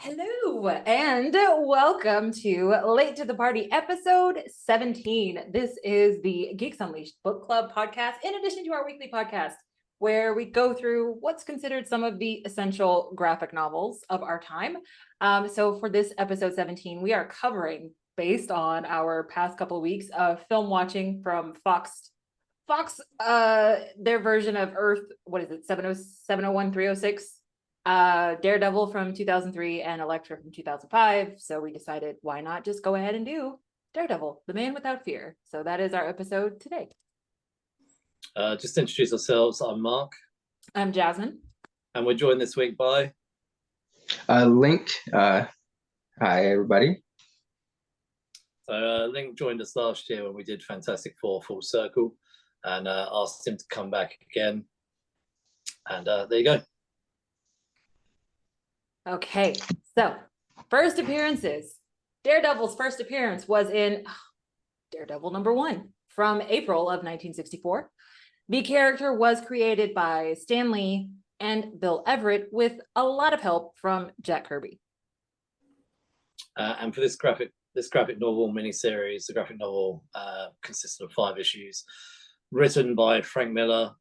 Hello and welcome to Late to the Party episode 17. This is the Geeks Unleashed Book Club podcast, in addition to our weekly podcast, where we go through what's considered some of the essential graphic novels of our time. So for this episode 17, we are covering, based on our past couple of weeks of film watching from Fox, their version of Earth, what is it, 701, 306? Daredevil from 2003 and Elektra from 2005. So we decided, why not just go ahead and do Daredevil, the man without fear. So that is our episode today. Just to introduce ourselves, I'm Mark. I'm Jasmine. And we're joined this week by Link. Hi, everybody. So Link joined us last year when we did Fantastic Four Full Circle and asked him to come back again. And there you go. Okay, so first appearances. Daredevil's first appearance was in Daredevil #1 from April of 1964. The character was created by Stan Lee and Bill Everett with a lot of help from Jack Kirby. And for this graphic novel miniseries, the graphic novel consisted of 5 issues, written by Frank Miller.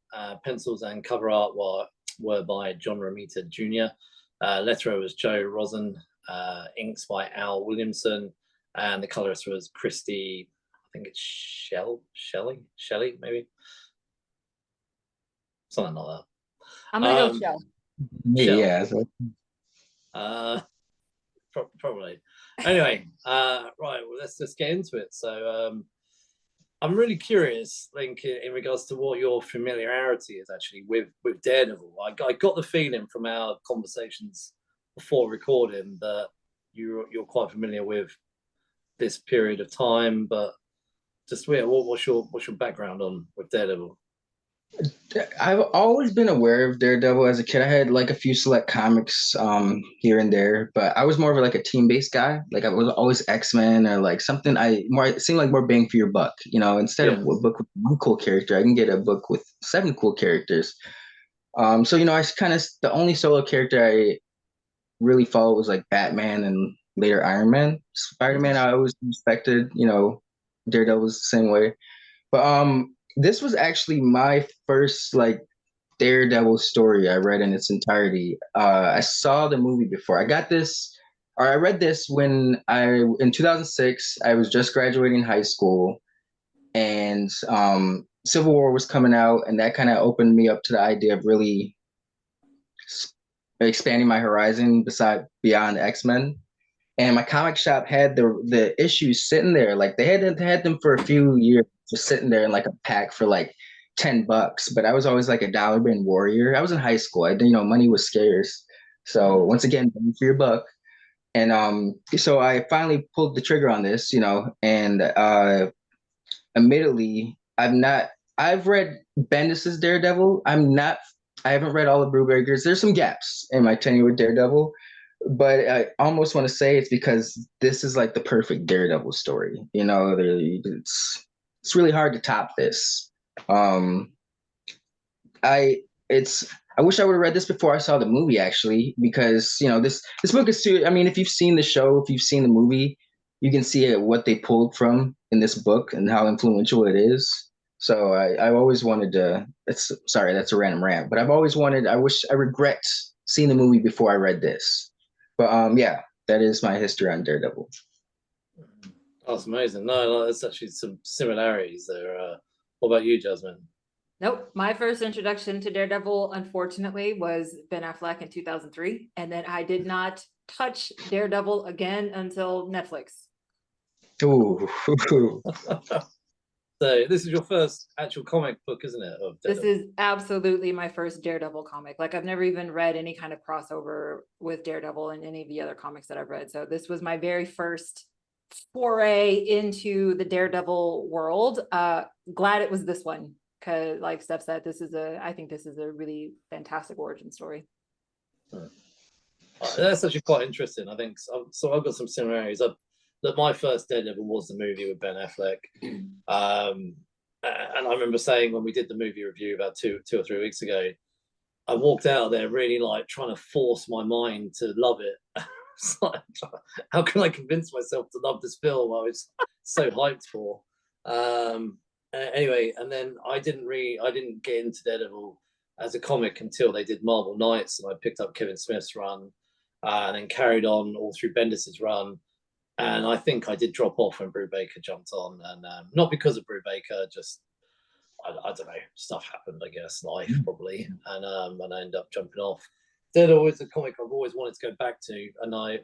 Pencils and cover art were by John Romita Jr. Letter was Joe Rosen, inks by Al Williamson, and the colorist was Christy, I think it's Shelley, maybe? Something like that. I'm going to go Shell. Yeah. Probably. Anyway, right, well, let's just get into it. So I'm really curious, Link, in regards to what your familiarity is actually with Daredevil. I got the feeling from our conversations before recording that you're quite familiar with this period of time, but just what's your background with Daredevil? I've always been aware of Daredevil as a kid. I had like a few select comics here and there, but I was more of like a team-based guy. Like I was always X-Men or like something. It seemed like more bang for your buck. Instead of a book with one cool character, I can get a book with 7 cool characters. So I kind of, the only solo character I really followed was like Batman and later Iron Man. Spider-Man, I always respected. Daredevil was the same way, but this was actually my first like Daredevil story I read in its entirety. I saw the movie before. I read this when in 2006, I was just graduating high school, and Civil War was coming out, and that kind of opened me up to the idea of really expanding my horizon beyond X-Men. And my comic shop had the issues sitting there. Like they had them for a few years, just sitting there in like a pack for like $10. But I was always like a dollar bin warrior. I was in high school. Money was scarce. So once again, bang for your buck. And so I finally pulled the trigger on this, and admittedly, I've read Bendis's Daredevil. I haven't read all of Brubaker's. There's some gaps in my tenure with Daredevil. But I almost want to say it's because this is like the perfect Daredevil story. It's really hard to top this. I wish I would have read this before I saw the movie, actually, because this book is too. I mean, if you've seen the show, if you've seen the movie, you can see what they pulled from in this book and how influential it is. So I always wanted to. Sorry, that's a random rant, but I regret seeing the movie before I read this. But yeah, that is my history on Daredevil. That's amazing. No, there's actually some similarities there. What about you, Jasmine? Nope. My first introduction to Daredevil, unfortunately, was Ben Affleck in 2003. And then I did not touch Daredevil again until Netflix. Ooh. So this is your first actual comic book, isn't it? This is absolutely my first Daredevil comic. Like I've never even read any kind of crossover with Daredevil in any of the other comics that I've read. So this was my very first foray into the Daredevil world. Glad it was this one, because like Steph said, I think this is a really fantastic origin story. That's actually quite interesting. I think so. I've got some similarities. That my first Daredevil was the movie with Ben Affleck. And I remember saying when we did the movie review about two or 3 weeks ago, I walked out of there really like trying to force my mind to love it. It's like, how can I convince myself to love this film I was so hyped for? Anyway, and then I didn't get into Daredevil as a comic until they did Marvel Knights, and I picked up Kevin Smith's run, and then carried on all through Bendis's run. And I think I did drop off when Brubaker jumped on, and not because of Brubaker, just I don't know, stuff happened, I guess, life probably, and I ended up jumping off. Daredevil is a comic I've always wanted to go back to, and I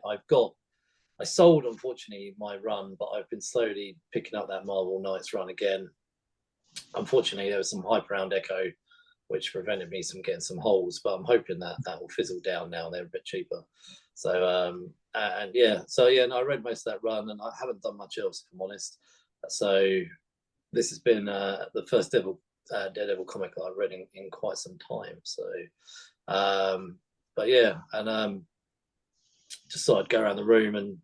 sold, unfortunately, my run, but I've been slowly picking up that Marvel Knights run again. Unfortunately, there was some hype around Echo, which prevented me from getting some holes, but I'm hoping that will fizzle down now. They're a bit cheaper. So, and yeah, no, I read most of that run, and I haven't done much else, if I'm honest. So this has been the first Daredevil comic that I've read in quite some time. So, but yeah, and just thought I'd go around the room and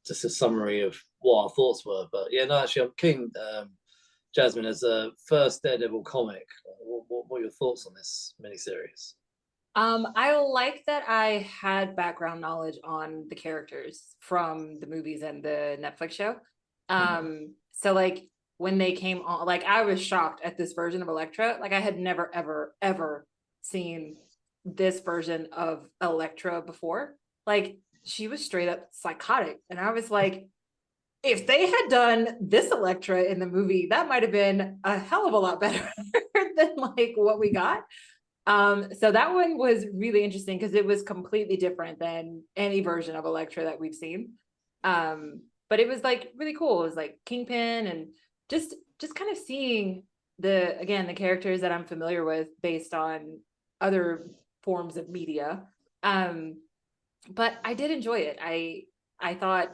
just a summary of what our thoughts were. But yeah, no, actually, I'm keen. Jasmine, as a first Daredevil comic, what are your thoughts on this miniseries? I like that I had background knowledge on the characters from the movies and the Netflix show. So like when they came on, like I was shocked at this version of Elektra. Like I had never, ever, ever seen this version of Elektra before. Like she was straight up psychotic. And I was like, if they had done this Elektra in the movie, that might have been a hell of a lot better than like what we got. So that one was really interesting because it was completely different than any version of Elektra that we've seen. But it was like really cool. It was like Kingpin and just kind of seeing the characters that I'm familiar with based on other forms of media. But I did enjoy it. I thought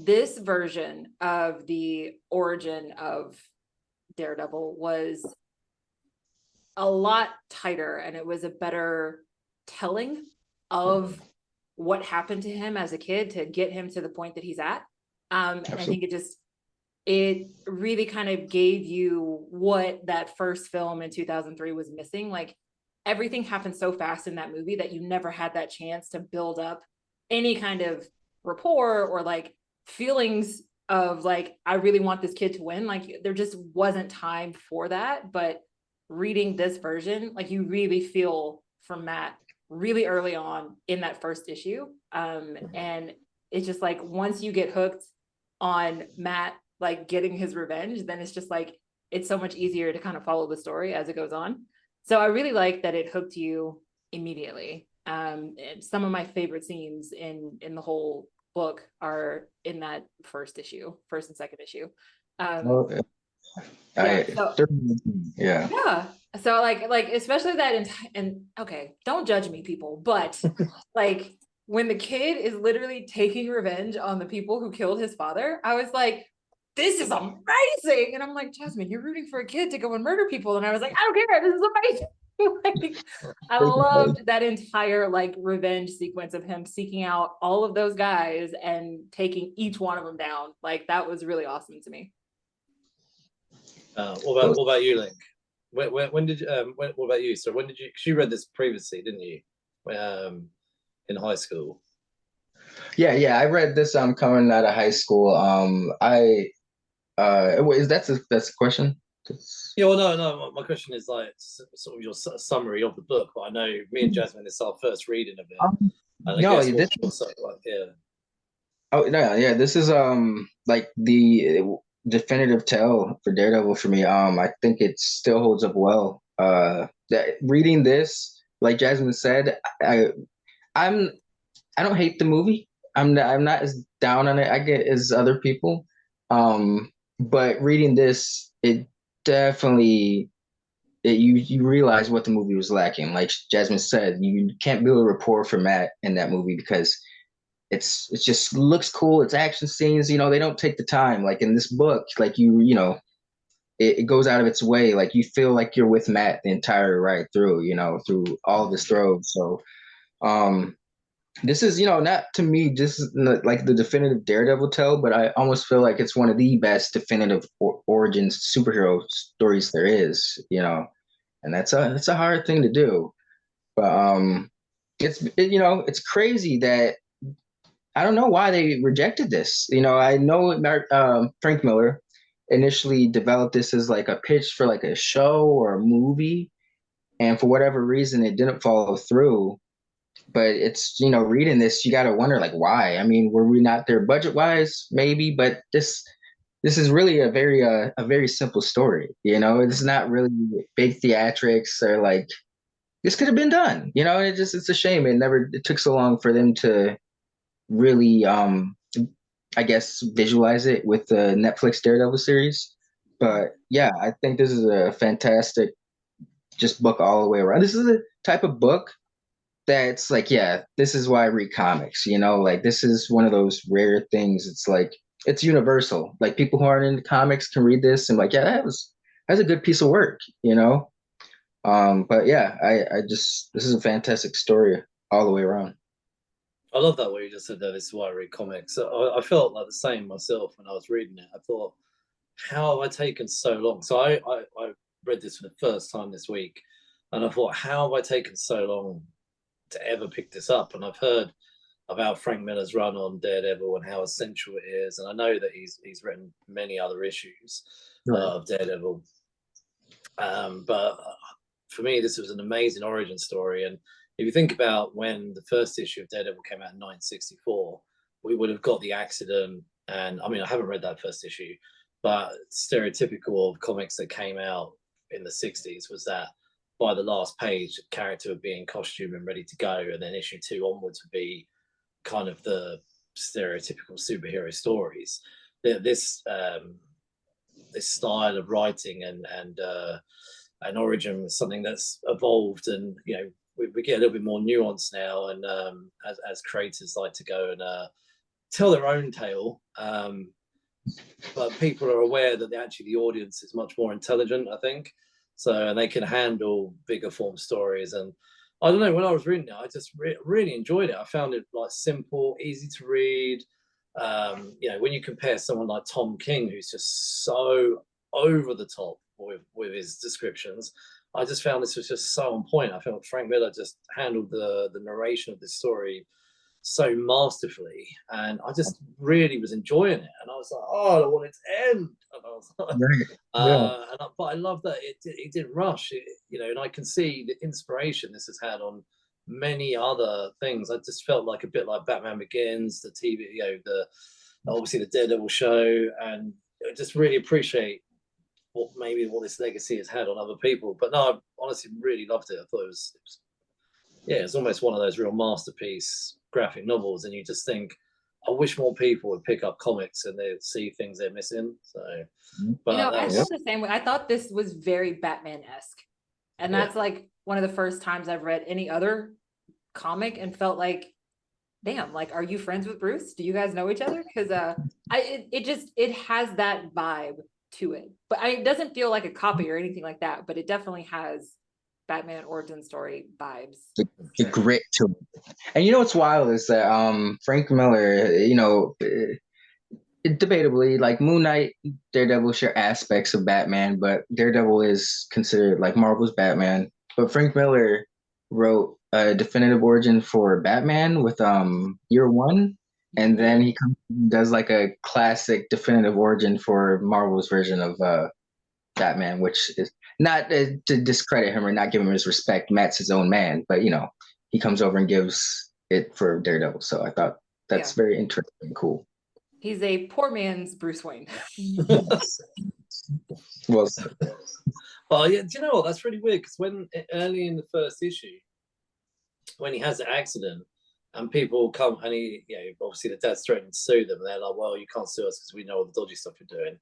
this version of the origin of Daredevil was a lot tighter, and it was a better telling of what happened to him as a kid to get him to the point that he's at. And I think it really kind of gave you what that first film in 2003 was missing. Like everything happened so fast in that movie that you never had that chance to build up any kind of rapport or like feelings of like, I really want this kid to win. Like there just wasn't time for that. But reading this version, like you really feel for Matt really early on in that first issue. And it's just like, once you get hooked on Matt, like getting his revenge, then it's just like, it's so much easier to kind of follow the story as it goes on. So I really like that it hooked you immediately. Some of my favorite scenes in the whole book are in that first and second issue. Yeah. So like especially that and okay, don't judge me, people, but like when the kid is literally taking revenge on the people who killed his father, I was like, this is amazing. And I'm like, Jasmine, you're rooting for a kid to go and murder people. And I was like, I don't care. This is amazing. Like, I loved that entire like revenge sequence of him seeking out all of those guys and taking each one of them down. Like that was really awesome to me. What about you, Link? When did you? What about you? So when did you? Because you read this previously, didn't you? In high school. Yeah. I read this. Coming out of high school. That's the question. Yeah, well, no. My question is like sort of your summary of the book. But I know me and Jasmine, it's our first reading of it. Oh no, yeah. This is like the definitive tell for Daredevil for me. I think it still holds up well. That reading this, like Jasmine said, I don't hate the movie. I'm not as down on it I get as other people. But reading this, it definitely you realize what the movie was lacking. Like Jasmine said, you can't build a rapport for Matt in that movie because it just looks cool. It's action scenes, they don't take the time. Like in this book, like it goes out of its way. Like you feel like you're with Matt the entire ride through, through all of his throws. So this is, not to me just like the definitive Daredevil tale, but I almost feel like it's one of the best definitive origins superhero stories there is, and that's a hard thing to do. But it's crazy that I don't know why they rejected this. You know, I know Frank Miller initially developed this as like a pitch for like a show or a movie, and for whatever reason, it didn't follow through. But it's, you know, reading this, you got to wonder like why. I mean, were we not there budget wise? Maybe, but this is really a very simple story. You know, it's not really big theatrics or like this could have been done. You know, it's a shame it took so long for them to really I guess visualize it with the Netflix Daredevil series. But yeah, I think this is a fantastic just book all the way around. This is the type of book that's like, yeah, this is why I read comics, you know, like this is one of those rare things. It's like it's universal. Like people who aren't into comics can read this and like, yeah, that's a good piece of work, you know. But yeah, I just this is a fantastic story all the way around. I love that way you just said that. This is why I read comics. I felt like the same myself when I was reading it. I thought, how have I taken so long? So I read this for the first time this week, and I thought, how have I taken so long to ever pick this up? And I've heard about Frank Miller's run on Daredevil and how essential it is, and I know that he's written many other issues of Daredevil. But for me, this was an amazing origin story. And if you think about when the first issue of Daredevil came out in 1964, we would have got the accident. And I mean, I haven't read that first issue, but stereotypical of comics that came out in the 60s was that by the last page, the character would be in costume and ready to go. And then issue 2 onwards would be kind of the stereotypical superhero stories. This style of writing and an origin is something that's evolved, and you know we get a little bit more nuance now, and as creators like to go and tell their own tale, but people are aware that actually the audience is much more intelligent, I think, so, and they can handle bigger form stories. And I don't know, when I was reading it, I just really enjoyed it. I found it like simple, easy to read. You know, when you compare someone like Tom King, who's just so over the top with his descriptions, I just found this was just so on point. I felt Frank Miller just handled the narration of this story so masterfully, and I just really was enjoying it. And I was like, oh, I don't want it to end. And I was like, but I love that it didn't rush. You know, and I can see the inspiration this has had on many other things. I just felt like a bit like Batman Begins, the TV, you know, obviously the Daredevil show, and I just really appreciate what this legacy has had on other people. But no, I honestly really loved it. I thought it was it's almost one of those real masterpiece graphic novels, and you just think, I wish more people would pick up comics and they'd see things they're missing. So, but you know, I felt the same way. I thought this was very Batman-esque, and that's like one of the first times I've read any other comic and felt like, damn, like, are you friends with Bruce? Do you guys know each other? Because it has that vibe to it, but it doesn't feel like a copy or anything like that, but it definitely has Batman origin story vibes. The grit to it. And you know what's wild is that Frank Miller, you know, debatably, like Moon Knight, Daredevil share aspects of Batman, but Daredevil is considered like Marvel's Batman. But Frank Miller wrote a definitive origin for Batman with Year One, and then he does like a classic definitive origin for Marvel's version of Batman, which is not to discredit him or not give him his respect. Matt's his own man, but you know, he comes over and gives it for Daredevil. So I thought that's very interesting and cool. He's a poor man's Bruce Wayne. Well, yeah, do you know what? That's really weird, because when early in the first issue, when he has the accident and people come and he, you know, obviously the dad's threatening to sue them, and they're like, well, you can't sue us because we know all the dodgy stuff you're doing.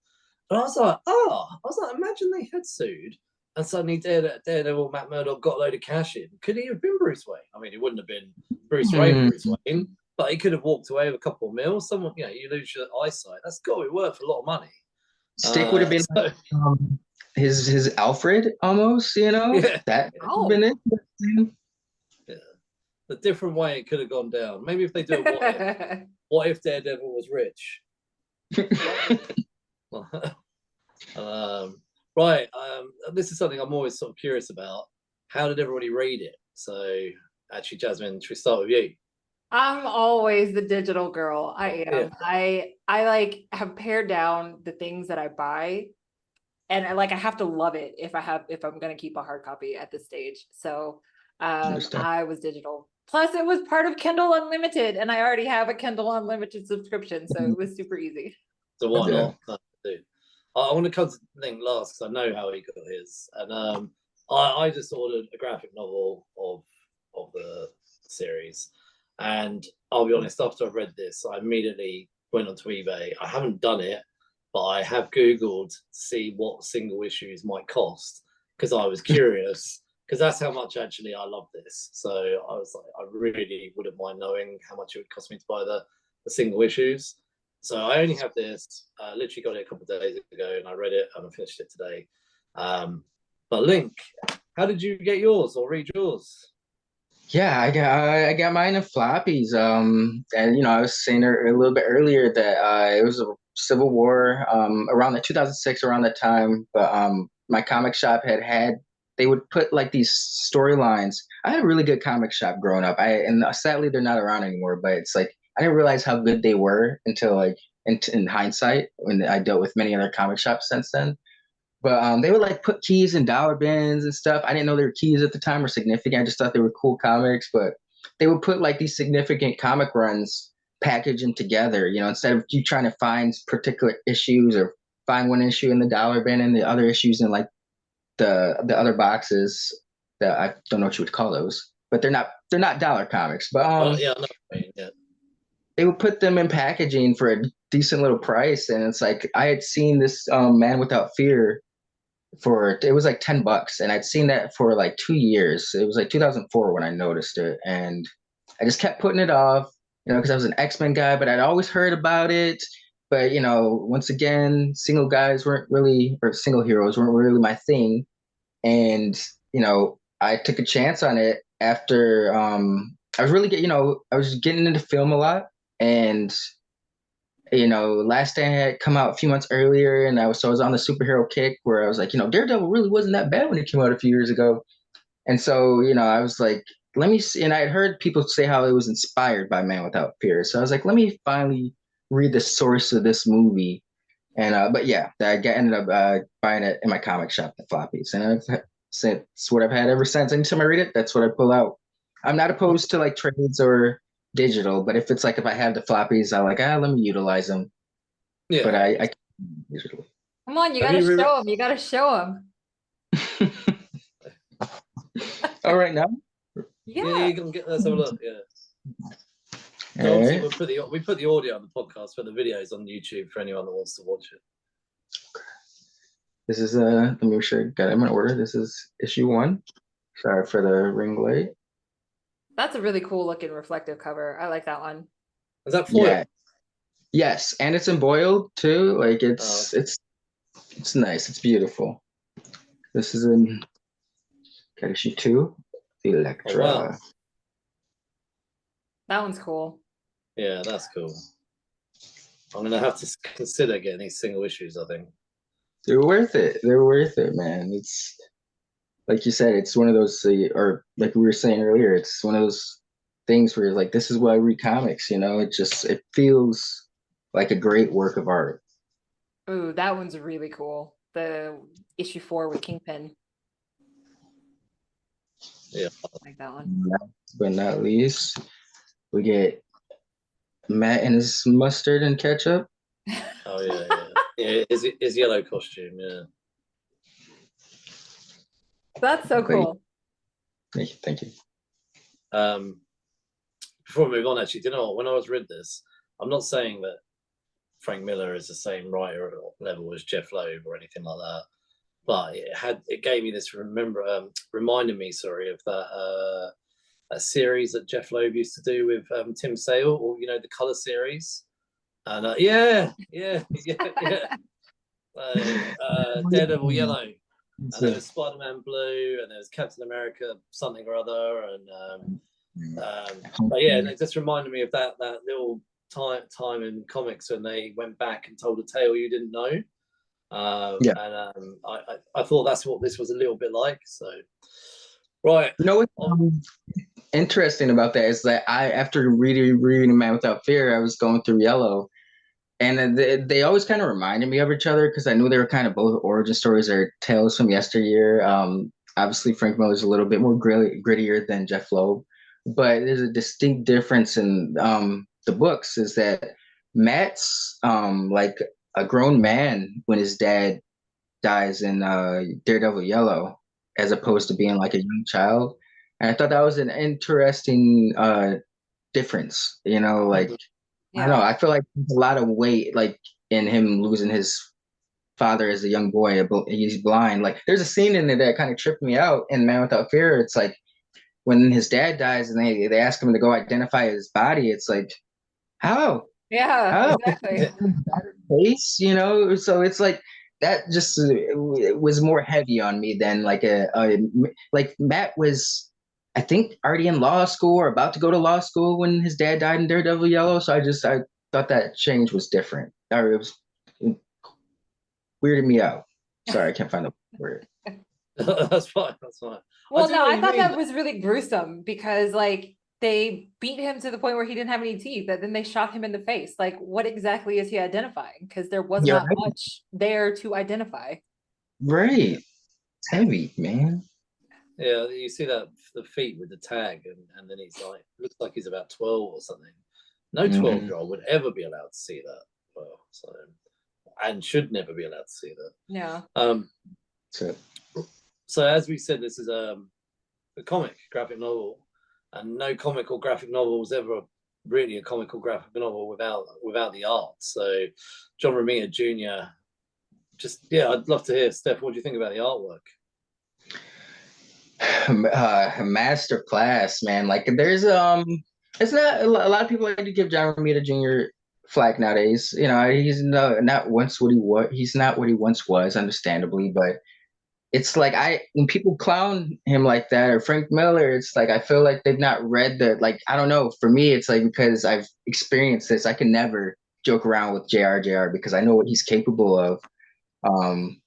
And I was like, imagine they had sued and suddenly Daredevil, Matt Murdock got a load of cash in. Could he have been Bruce Wayne? I mean, he wouldn't have been Bruce Wayne, but he could have walked away with a couple of mils. Someone, you know, you lose your eyesight. That's got to be worth a lot of money. Stick would have been like, his Alfred almost, you know? Yeah. That would have been it. Yeah. The different way it could have gone down. Maybe if they do a what if Daredevil was rich? Right. This is something I'm always sort of curious about. How did everybody read it? So actually, Jasmine, should we start with you? I'm always the digital girl. I Yeah. am. I like have pared down the things that I buy, and I have to love it if I'm gonna keep a hard copy at this stage. So Understand. I was digital. Plus, it was part of Kindle Unlimited, and I already have a Kindle Unlimited subscription, so it was super easy. So why Yeah. not? No, do. I want to come to the thing last because I know how he got his, and I just ordered a graphic novel of the series, and I'll be honest. After I read this, I immediately went onto eBay. I haven't done it, but I have Googled to see what single issues might cost because I was curious. Because that's how much actually I love this. So I was like, I really wouldn't mind knowing how much it would cost me to buy the single issues. So I only have this. Literally got it a couple of days ago, and I read it and I finished it today. But Link, how did you get yours or read yours? Yeah, I got mine in floppies. And I was saying a little bit earlier that it was a Civil War around the 2006 around that time. But my comic shop had they would put like these storylines. I had a really good comic shop growing up. And sadly they're not around anymore. But it's like I didn't realize how good they were until like in hindsight when I dealt with many other comic shops since then. But they would like put keys in dollar bins and stuff. I didn't know they were keys at the time or significant. I just thought they were cool comics. But they would put like these significant comic runs, package them together. Instead of you trying to find particular issues or find one issue in the dollar bin and the other issues in like the other boxes that I don't know what you would call those, but they're not dollar comics. But Oh yeah, I know what you mean, yeah. they would put them in packaging for a decent little price, and it's like I had seen this Man Without Fear for it was like $10, and I'd seen that for like 2 years. It was like 2004 when I noticed it, and I just kept putting it off, because I was an X-Men guy, but I'd always heard about it. But once again, single guys weren't really, or single heroes weren't really my thing, and I took a chance on it after I was really I was getting into film a lot, and Last Stand had come out a few months earlier, and I was on the superhero kick where I was like, Daredevil really wasn't that bad when it came out a few years ago. And so, I was like, let me see. And I had heard people say how it was inspired by Man Without Fear. So I was like, let me finally read the source of this movie. And but yeah, ended up buying it in my comic shop, the floppies, and it's what I've had ever since. Anytime I read it, that's what I pull out. I'm not opposed to like trades or digital, but if it's like if I have the floppies, I like let me utilize them. But Yeah. I can't digitally. Come on, you Have gotta you show them. You gotta show them. All right now. Yeah, you can get. Let's have a look. Yeah. So All obviously right. we put the audio on the podcast, but the videos on YouTube for anyone that wants to watch it. This is let me make sure I got it in my order. This is issue 1. Sorry for the ring light. That's a really cool looking reflective cover. I like that one. Is that foil? Yeah. Yes, and it's emboiled too. Like Oh, it's nice. It's beautiful. This is in issue 2, the oh wow. Elektra. That one's cool. Yeah, that's cool. I'm gonna have to consider getting these single issues, I think. They're worth it. They're worth it, man. It's like you said, it's one of those, or like we were saying earlier, it's one of those things where you're like, this is why I read comics. It feels like a great work of art. Ooh, that one's really cool. The issue 4 with Kingpin. Yeah. I like that one. Last but not least, we get Matt and his mustard and ketchup. Oh yeah. Yeah, his yellow costume. Yeah. That's so But cool. thank you. Before we move on, actually, do you know what? When I was read this, I'm not saying that Frank Miller is the same writer level as Jeff Loeb or anything like that, but it gave me this reminded me, sorry, of that series that Jeff Loeb used to do with Tim Sale, or the Color series, and yeah. Daredevil yellow, and there was Spider-Man blue, and there was Captain America something or other, and but yeah, and it just reminded me of that little time in comics when they went back and told a tale you didn't know. Yeah. And I thought that's what this was a little bit like. So, right. No, interesting about that is that after reading Man Without Fear, I was going through Yellow, and they always kind of reminded me of each other because I knew they were kind of both origin stories or tales from yesteryear. Obviously, Frank Miller's a little bit more grittier than Jeff Loeb, but there's a distinct difference in the books. Is that Matt's like a grown man when his dad dies in Daredevil Yellow, as opposed to being like a young child. And I thought that was an interesting difference. You know, like I don't know. Yeah. I feel like there's a lot of weight, like in him losing his father as a young boy. He's blind. Like there's a scene in there that kind of tripped me out in Man Without Fear. It's like when his dad dies and they ask him to go identify his body. It's like how Yeah, how exactly. face, you know? So it's like that just it was more heavy on me than like like Matt was, I think, already in law school or about to go to law school when his dad died in Daredevil Yellow. So I thought that change was different. Or it weirded me out. Sorry, I can't find the word. That's fine. That's fine. Well, do no, know what I you thought mean. that was really gruesome because like they beat him to the point where he didn't have any teeth, and then they shot him in the face. Like, what exactly is he identifying? Because there was You're not right. much there to identify. Right. It's heavy, man. Yeah, you see that the feet with the tag, and then he's like, looks like he's about 12 or something. No Mhm. 12-year-old would ever be allowed to see that. Well, so and should never be allowed to see that. Yeah. So as we said, this is a comic graphic novel, and no comic or graphic novel was ever really a comic or graphic novel without the art. So John Romita Jr. I'd love to hear, Steph, what do you think about the artwork? Master class, man. Like there's it's not a lot of people like to give John Romita Jr. flack nowadays. You know, he's not once what he was. He's not what he once was, understandably. But it's like when people clown him like that, or Frank Miller, it's like I feel like they've not read the, like, I don't know. For me, it's like because I've experienced this, I can never joke around with JR because I know what he's capable of. Um,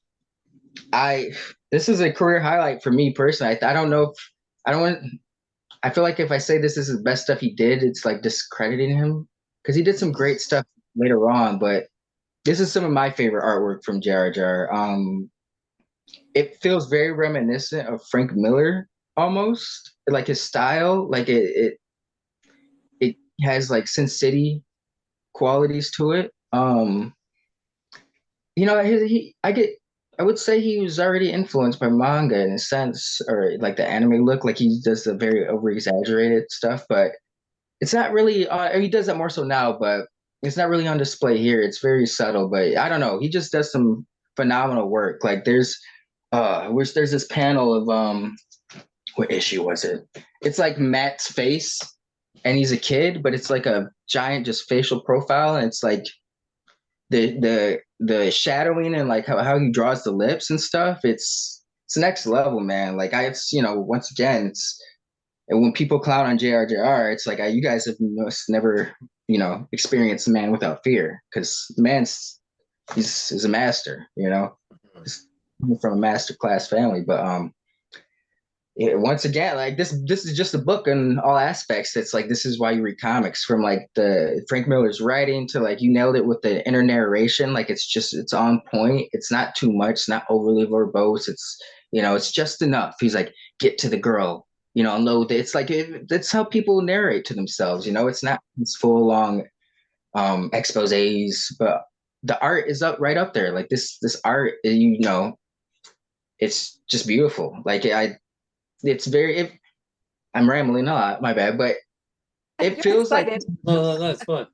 I This is a career highlight for me personally. I don't know if I don't want. I feel like if I say this is the best stuff he did, it's like discrediting him because he did some great stuff later on. But this is some of my favorite artwork from Jar Jar. It feels very reminiscent of Frank Miller almost, like his style. Like it has like Sin City qualities to it. You know, I would say he was already influenced by manga in a sense, or like the anime look, like he does the very over exaggerated stuff, but it's not really, he does that more so now, but it's not really on display here. It's very subtle, but I don't know. He just does some phenomenal work. Like there's this panel of, what issue was it? It's like Matt's face and he's a kid, but it's like a giant just facial profile. And it's like, the shadowing and like how he draws the lips and stuff, it's next level, man. Like it's, you know, once again, it's, and when people clown on JRJR, it's like you guys have never, you know, experienced Man Without Fear, because the man's he's a master, you know. He's from a master class family. But once again, like this is just a book in all aspects. It's like this is why you read comics, from like the Frank Miller's writing to like you nailed it with the inner narration. Like it's on point. It's not too much, it's not overly verbose. It's, you know, it's just enough. He's like, get to the girl, you know, load. It's like that's how people narrate to themselves, you know. It's not these full long exposés, but the art is right up there. Like this art, you know, it's just beautiful. Like it's very, I'm rambling a lot, my bad, but it You're feels like excited. No, it's fine.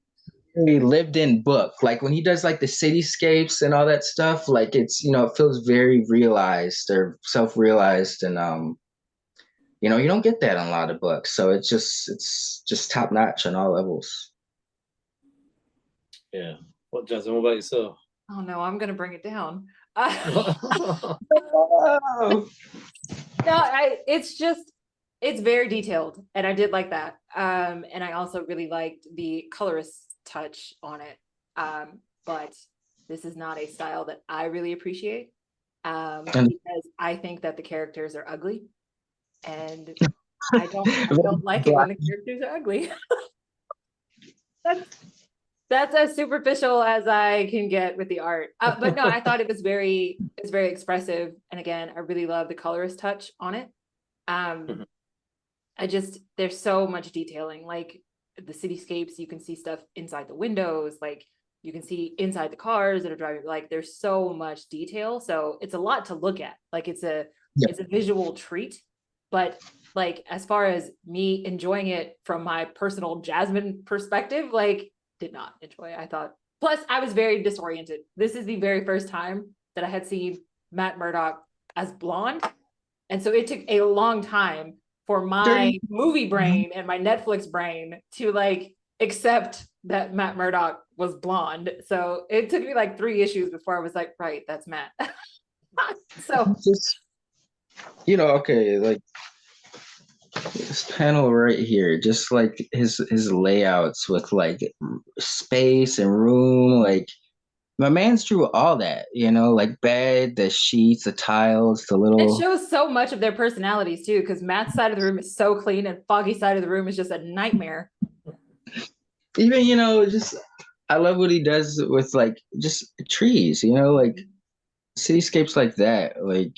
a lived in book. Like when he does like the cityscapes and all that stuff, like it's, you know, it feels very realized or self-realized. And you know, you don't get that in a lot of books. So it's just top notch on all levels. Yeah. What, Jasmine, what about yourself? Oh no, I'm gonna bring it down. Oh. No, it's very detailed, and I did like that. And I also really liked the colorist touch on it. But this is not a style that I really appreciate. Because I think that the characters are ugly, and I don't like it when the characters are ugly. That's as superficial as I can get with the art. But no, I thought it was very expressive. And again, I really love the colorist touch on it. Mhm. There's so much detailing, like the cityscapes, you can see stuff inside the windows, like you can see inside the cars that are driving, like there's so much detail. So it's a lot to look at. Like it's a visual treat. But like as far as me enjoying it from my personal Jasmine perspective, like did not enjoy it. I thought, plus I was very disoriented. This is the very first time that I had seen Matt Murdock as blonde. And so it took a long time for my movie brain and my Netflix brain to like accept that Matt Murdock was blonde. So it took me like 3 issues before I was like, right, that's Matt. So Just, okay, like this panel right here, just like his layouts with like space and room, like my man's drew all that, like bed, the sheets, the tiles, the it little. shows so much of their personalities too, because Matt's side of the room is so clean and Foggy's side of the room is just a nightmare. Even, just I love what he does with like just trees, like cityscapes like that. Like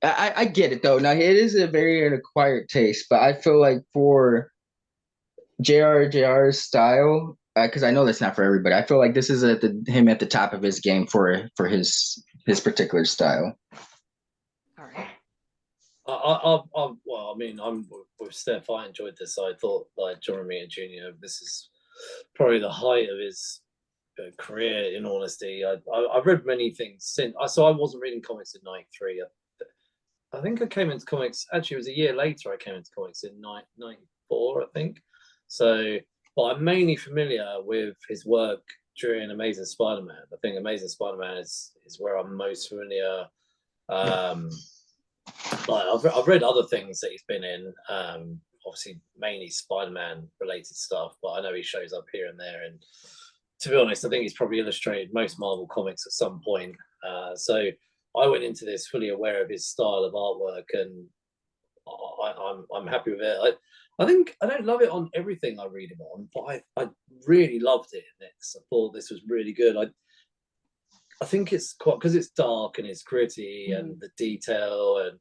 I get it though. Now it is a very an acquired taste, but I feel like for JR's style, because I know that's not for everybody. I feel like this is him at the top of his game for his particular style. All right. Well, I mean, I'm with Steph. I enjoyed this. I thought, like John Romita Jr., this is probably the height of his career. In honesty, I've read many things since. So I wasn't reading comics in '93. I think I came into comics. Actually, it was a year later. I came into comics in '94, I think. So, but I'm mainly familiar with his work during Amazing Spider-Man. I think Amazing Spider-Man is where I'm most familiar. Like I've read other things that he's been in, obviously mainly Spider-Man related stuff, but I know he shows up here and there. And to be honest, I think he's probably illustrated most Marvel comics at some point. So I went into this fully aware of his style of artwork, and I'm happy with it. I think I don't love it on everything I read him on, but I really loved it in this. I thought this was really good. I think it's quite because it's dark and it's gritty and the detail and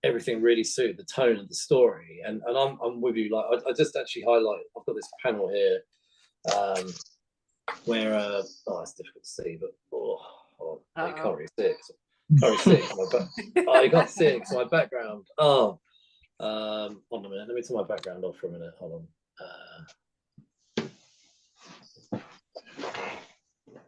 everything really suited the tone of the story. And I'm with you. Like I just actually highlight. I've got this panel here where it's difficult to see, but you can't really see it. Can't really see it. You can't see it. My background. Hold on a minute. Let me turn my background off for a minute. Hold on.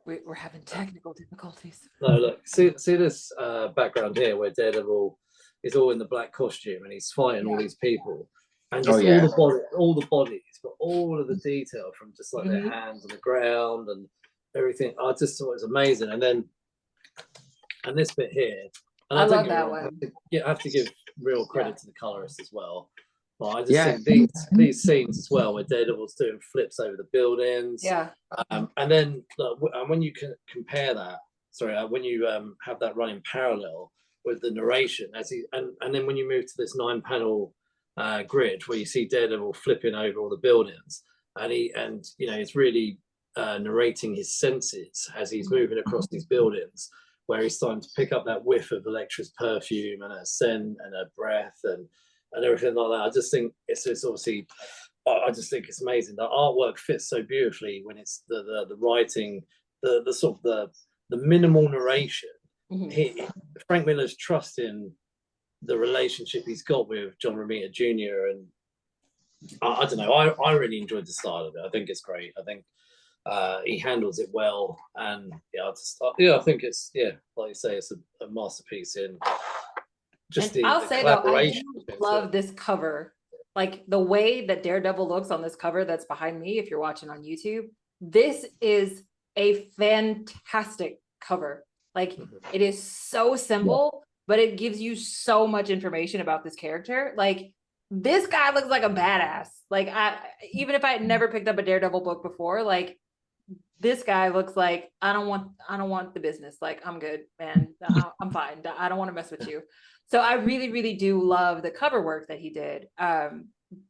We're having technical difficulties. No, look, see this background here where Daredevil is all in the black costume and he's fighting all these people, and just all the bodies, but all of the detail from just like their hands on the ground and everything. I just thought it was amazing. And this bit here, and I love that one. I have to give real credit to the colorist as well. But I just think these scenes as well, where Daredevil's doing flips over the buildings. Yeah. And then when you can compare that, when you have that running parallel with the narration, and then when you move to this 9-panel grid where you see Daredevil flipping over all the buildings, and he's really narrating his senses as he's moving across these buildings, where he's starting to pick up that whiff of Elektra's perfume and her scent and her breath and everything like that. I just think it's obviously, I just think it's amazing. The artwork fits so beautifully when it's the writing, the sort of the minimal narration. Frank Miller's trusting the relationship he's got with John Romita Jr. And I don't know, I really enjoyed the style of it. I think it's great. I think he handles it well, and I think it's like you say, it's a masterpiece in just I'll say though, I love this cover. Like the way that Daredevil looks on this cover that's behind me, if you're watching on YouTube, this is a fantastic cover. Like it is so simple, but it gives you so much information about this character. Like this guy looks like a badass. Like even if I had never picked up a Daredevil book before, like this guy looks like I don't want the business. Like, I'm good, man. I'm fine. I don't want to mess with you. So I really, really do love the cover work that he did.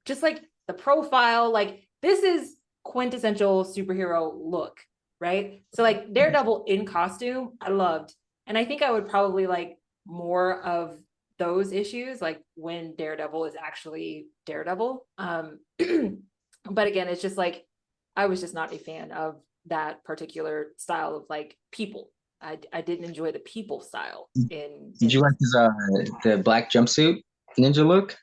Just like the profile, like this is quintessential superhero look, right? So like Daredevil in costume, I loved. And I think I would probably like more of those issues, like when Daredevil is actually Daredevil. But again, it's just like I was just not a fan of that particular style of like people. I didn't enjoy the people style Did you like his the black jumpsuit ninja look?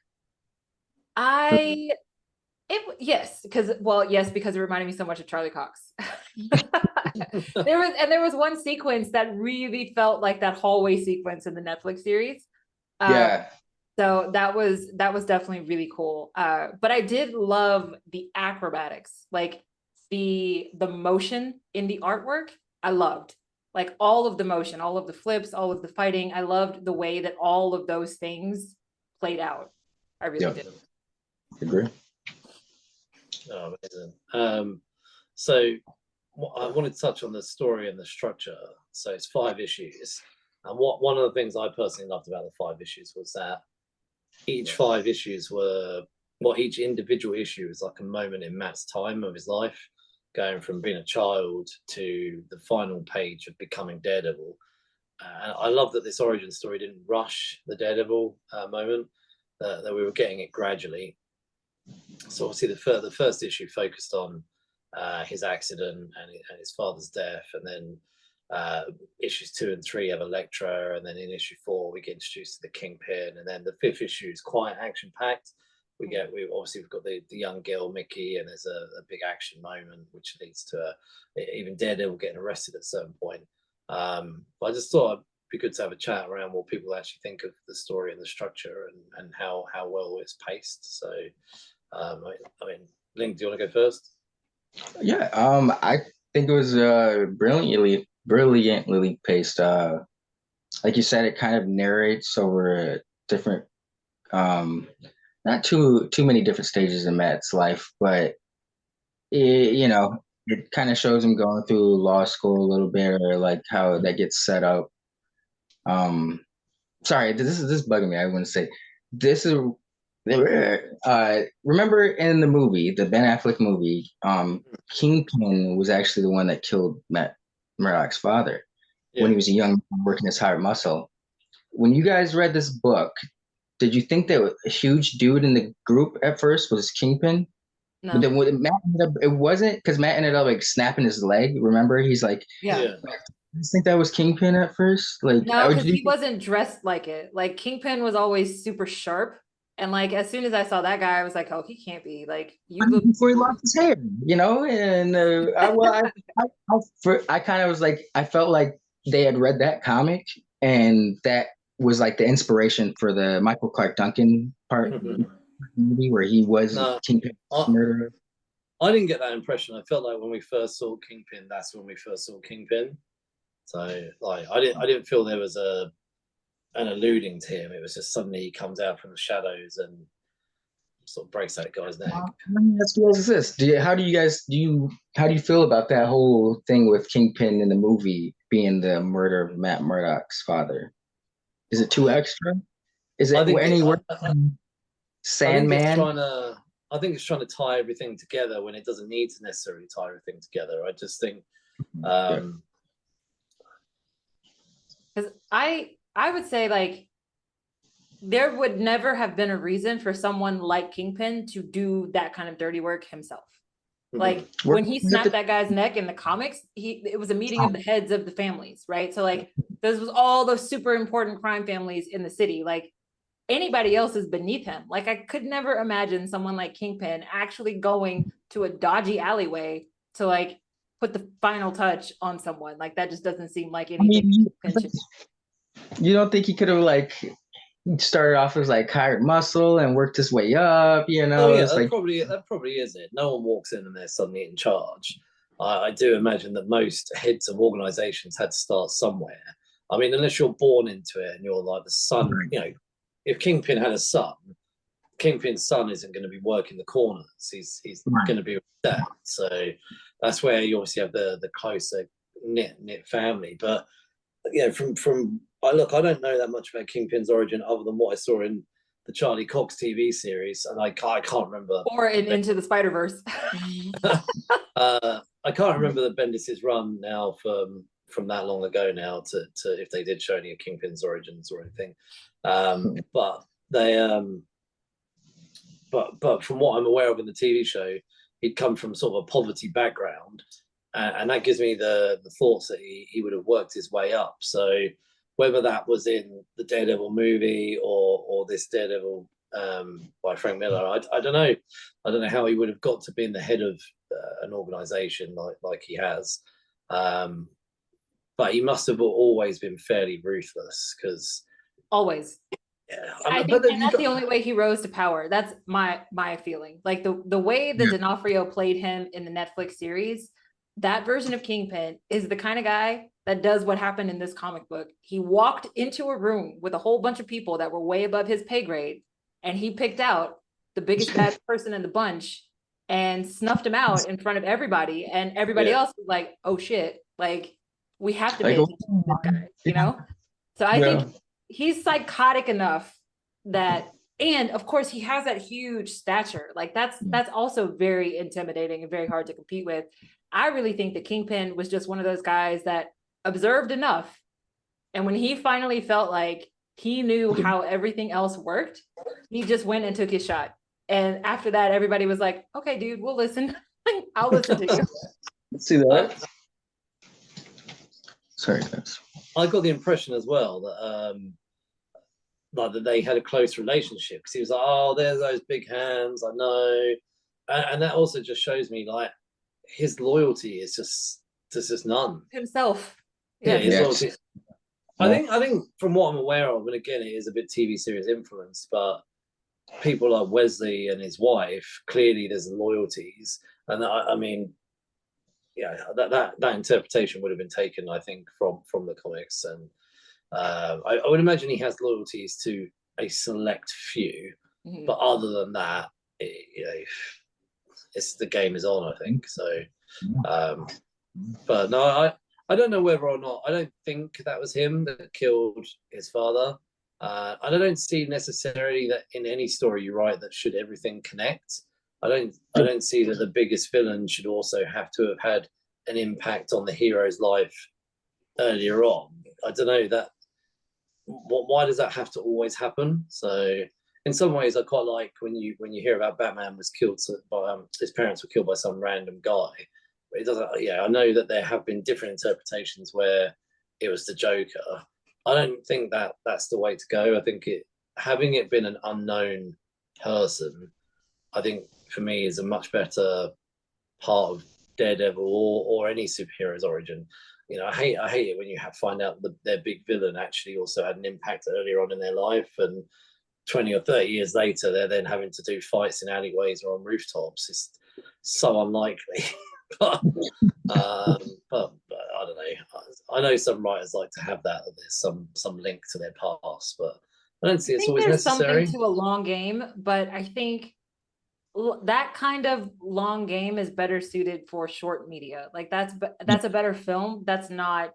Yes, because it reminded me so much of Charlie Cox. There was one sequence that really felt like that hallway sequence in the Netflix series. Yeah. So that was definitely really cool. But I did love the acrobatics, like the motion in the artwork. I loved like all of the motion, all of the flips, all of the fighting. I loved the way that all of those things played out. I really did. Agree. Oh, amazing. So I wanted to touch on the story and the structure. So it's 5 issues. And one of the things I personally loved about the 5 issues was that each 5 issues were, each individual issue is like a moment in Matt's time of his life, going from being a child to the final page of becoming Daredevil. And I love that this origin story didn't rush the Daredevil moment, that we were getting it gradually. So obviously the first issue focused on his accident and his father's death, and then issues 2 and 3 have Elektra, and then in issue 4 we get introduced to the Kingpin, and then the 5th issue is quite action packed. We've got the young girl Mickey, and there's a big action moment which leads to even Daredevil getting arrested at a certain point. But I just thought it'd be good to have a chat around what people actually think of the story and the structure, and how well it's paced. So I mean, Link, do you want to go first? Yeah, I think it was brilliantly paced. Like you said, it kind of narrates over different, not too many different stages in Matt's life, but it kind of shows him going through law school a little bit, or like how that gets set up. Sorry, this is bugging me. I want to say this is remember in the movie, the Ben Affleck movie, Kingpin was actually the one that killed Matt Murdock's father when he was a young man working his hired muscle. When you guys read this book, did you think that a huge dude in the group at first was Kingpin? No. But then when Matt ended up, it wasn't, because Matt ended up like snapping his leg. Remember, he's like, Yeah. I just think that was Kingpin at first. Like, No, because he wasn't dressed like it. Like Kingpin was always super sharp. And like as soon as I saw that guy, I was like, oh, he can't be like you look before he lost his hair, and I kind of was like, I felt like they had read that comic, and that was like the inspiration for the Michael Clark Duncan part of the movie where he was Kingpin murderer. I didn't get that impression. I felt like when we first saw Kingpin, that's when we first saw Kingpin. So like I didn't feel there was an alluding to him. It was just suddenly he comes out from the shadows and sort of breaks that guy's neck. Let me ask you guys this: how do you feel about that whole thing with Kingpin in the movie being the murder of Matt Murdock's father? Is it too extra? Is it anywhere? Sandman? I think it's trying to tie everything together when it doesn't need to necessarily tie everything together. I just think because I would say like there would never have been a reason for someone like Kingpin to do that kind of dirty work himself. Like when he snapped that guy's neck in the comics, it was a meeting of the heads of the families, right? So like this was all those super important crime families in the city. Like anybody else is beneath him. Like I could never imagine someone like Kingpin actually going to a dodgy alleyway to like put the final touch on someone. Like that just doesn't seem like anything. You don't think he could have like started off as like hired muscle and worked his way up, Oh yeah, that probably is it. No one walks in and they're suddenly in charge. I do imagine that most heads of organizations had to start somewhere. I mean, unless you're born into it and you're like the son, if Kingpin had a son, Kingpin's son isn't going to be working the corners. He's Right. going to be with dad. So that's where you obviously have the closer knit family. But from I don't know that much about Kingpin's origin other than what I saw in the Charlie Cox TV series, and I can't remember. Or in Into the Spider-Verse. I can't remember the Bendis's run now from that long ago now to if they did show any of Kingpin's origins or anything. But they but from what I'm aware of in the TV show, he'd come from sort of a poverty background, and that gives me the thoughts that he would have worked his way up. So whether that was in the Daredevil movie or this Daredevil by Frank Miller, I don't know. I don't know how he would have got to being the head of an organization like he has. But he must have always been fairly ruthless because always. Yeah, I think that's the only way he rose to power. That's my feeling. Like the way that D'Onofrio played him in the Netflix series, that version of Kingpin is the kind of guy that does what happened in this comic book. He walked into a room with a whole bunch of people that were way above his pay grade, and he picked out the biggest bad person in the bunch and snuffed him out in front of everybody. And everybody else was like, "Oh shit! Like we have to pay attention to this guy," you know. So I think he's psychotic enough that, and of course he has that huge stature. Like that's also very intimidating and very hard to compete with. I really think that Kingpin was just one of those guys that observed enough, and when he finally felt like he knew how everything else worked, he just went and took his shot. And after that, everybody was like, "Okay, dude, we'll listen. I'll listen to you." Let's see that. Sorry, guys. I got the impression as well that that they had a close relationship because he was like, "Oh, there's those big hands, I know," and that also just shows me like his loyalty is just none. Himself. Yeah, his loyalty. I think from what I'm aware of, and again, it is a bit TV series influenced, but people like Wesley and his wife, clearly there's loyalties, and I mean, yeah, that interpretation would have been taken, I think, from the comics, and I would imagine he has loyalties to a select few, but other than that, it's the game is on, I think. So, but no, I don't know whether or not. I don't think that was him that killed his father. And I don't see necessarily that in any story you write that should everything connect. I don't see that the biggest villain should also have to have had an impact on the hero's life earlier on. I don't know that. Why does that have to always happen? So in some ways, I quite like when you hear about Batman was killed by his parents were killed by some random guy. But it doesn't. Yeah, I know that there have been different interpretations where it was the Joker. I don't think that that's the way to go. I think having it been an unknown person, I think for me is a much better part of Daredevil or any superhero's origin. You know, I hate it when you find out that their big villain actually also had an impact earlier on in their life, and 20 or 30 years later, they're then having to do fights in alleyways or on rooftops. It's so unlikely. but I don't know. I know some writers like to have that there's some link to their past, but I don't see it's always necessary. Something to a long game, but I think that kind of long game is better suited for short media. Like that's a better film. That's not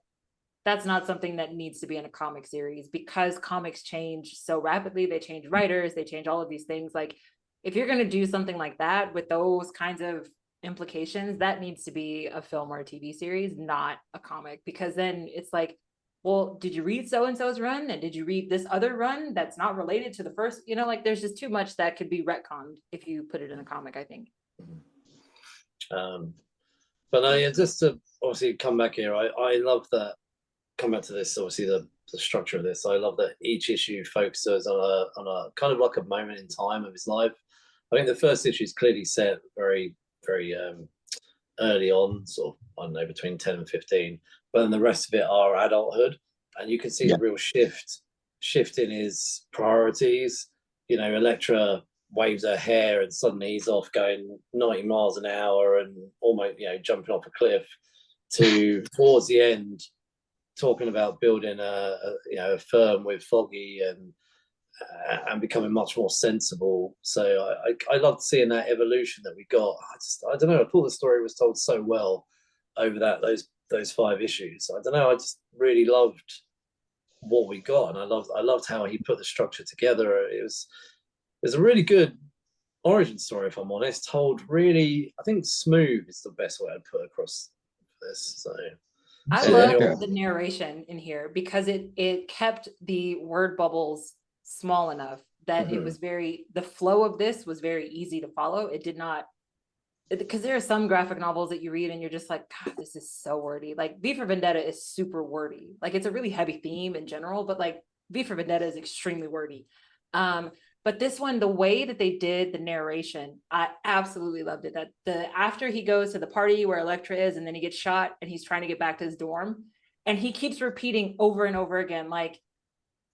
something that needs to be in a comic series because comics change so rapidly. They change writers, they change all of these things. Like if you're going to do something like that with those kinds of implications, that needs to be a film or a TV series, not a comic, because then it's like, well, did you read so-and-so's run? And did you read this other run that's not related to the first? You know, like there's just too much that could be retconned if you put it in a comic, I think. But just to obviously come back here, I love that, come back to this, obviously the structure of this. I love that each issue focuses on a kind of like a moment in time of his life. I think the first issue is clearly set very, very early on, sort of, I don't know, between 10 and 15. But then the rest of it are adulthood, and you can see the real shift in his priorities. You know, Elektra waves her hair, and suddenly he's off going 90 miles an hour and almost, jumping off a cliff. To towards the end, talking about building a firm with Foggy and becoming much more sensible. So I loved seeing that evolution that we got. I don't know. I thought the story was told so well over those 5 issues. I don't know. I just really loved what we got, and I loved how he put the structure together. It was a really good origin story, if I'm honest. Told really, I think smooth is the best way I'd put across this. So I Yeah, love yeah. the narration in here because it kept the word bubbles small enough that it Mhm. was the flow of this was very easy to follow. It did not, because there are some graphic novels that you read and you're just like, God, this is so wordy. Like V for Vendetta is super wordy. Like it's a really heavy theme in general, but like V for Vendetta is extremely wordy. But this one, the way that they did the narration, I absolutely loved it. That after he goes to the party where Elektra is, and then he gets shot and he's trying to get back to his dorm, and he keeps repeating over and over again, like,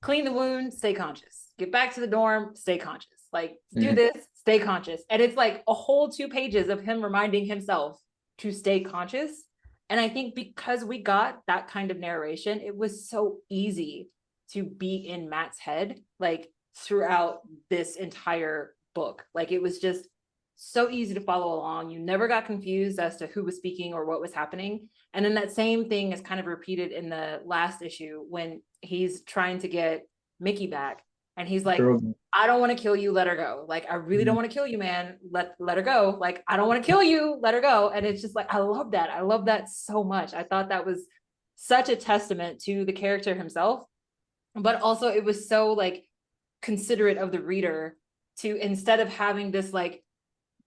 clean the wound, stay conscious. Get back to the dorm, stay conscious. Like, do this, stay conscious. And it's like a whole 2 pages of him reminding himself to stay conscious. And I think because we got that kind of narration, it was so easy to be in Matt's head, like throughout this entire book. Like it was just so easy to follow along. You never got confused as to who was speaking or what was happening. And then that same thing is kind of repeated in the last issue when he's trying to get Mickey back. And he's like, I don't want to kill you, let her go. Like, I really don't want to kill you, man. Let her go. Like, I don't want to kill you, let her go. And it's just like, I love that. I love that so much. I thought that was such a testament to the character himself, but also it was so like considerate of the reader to, instead of having this like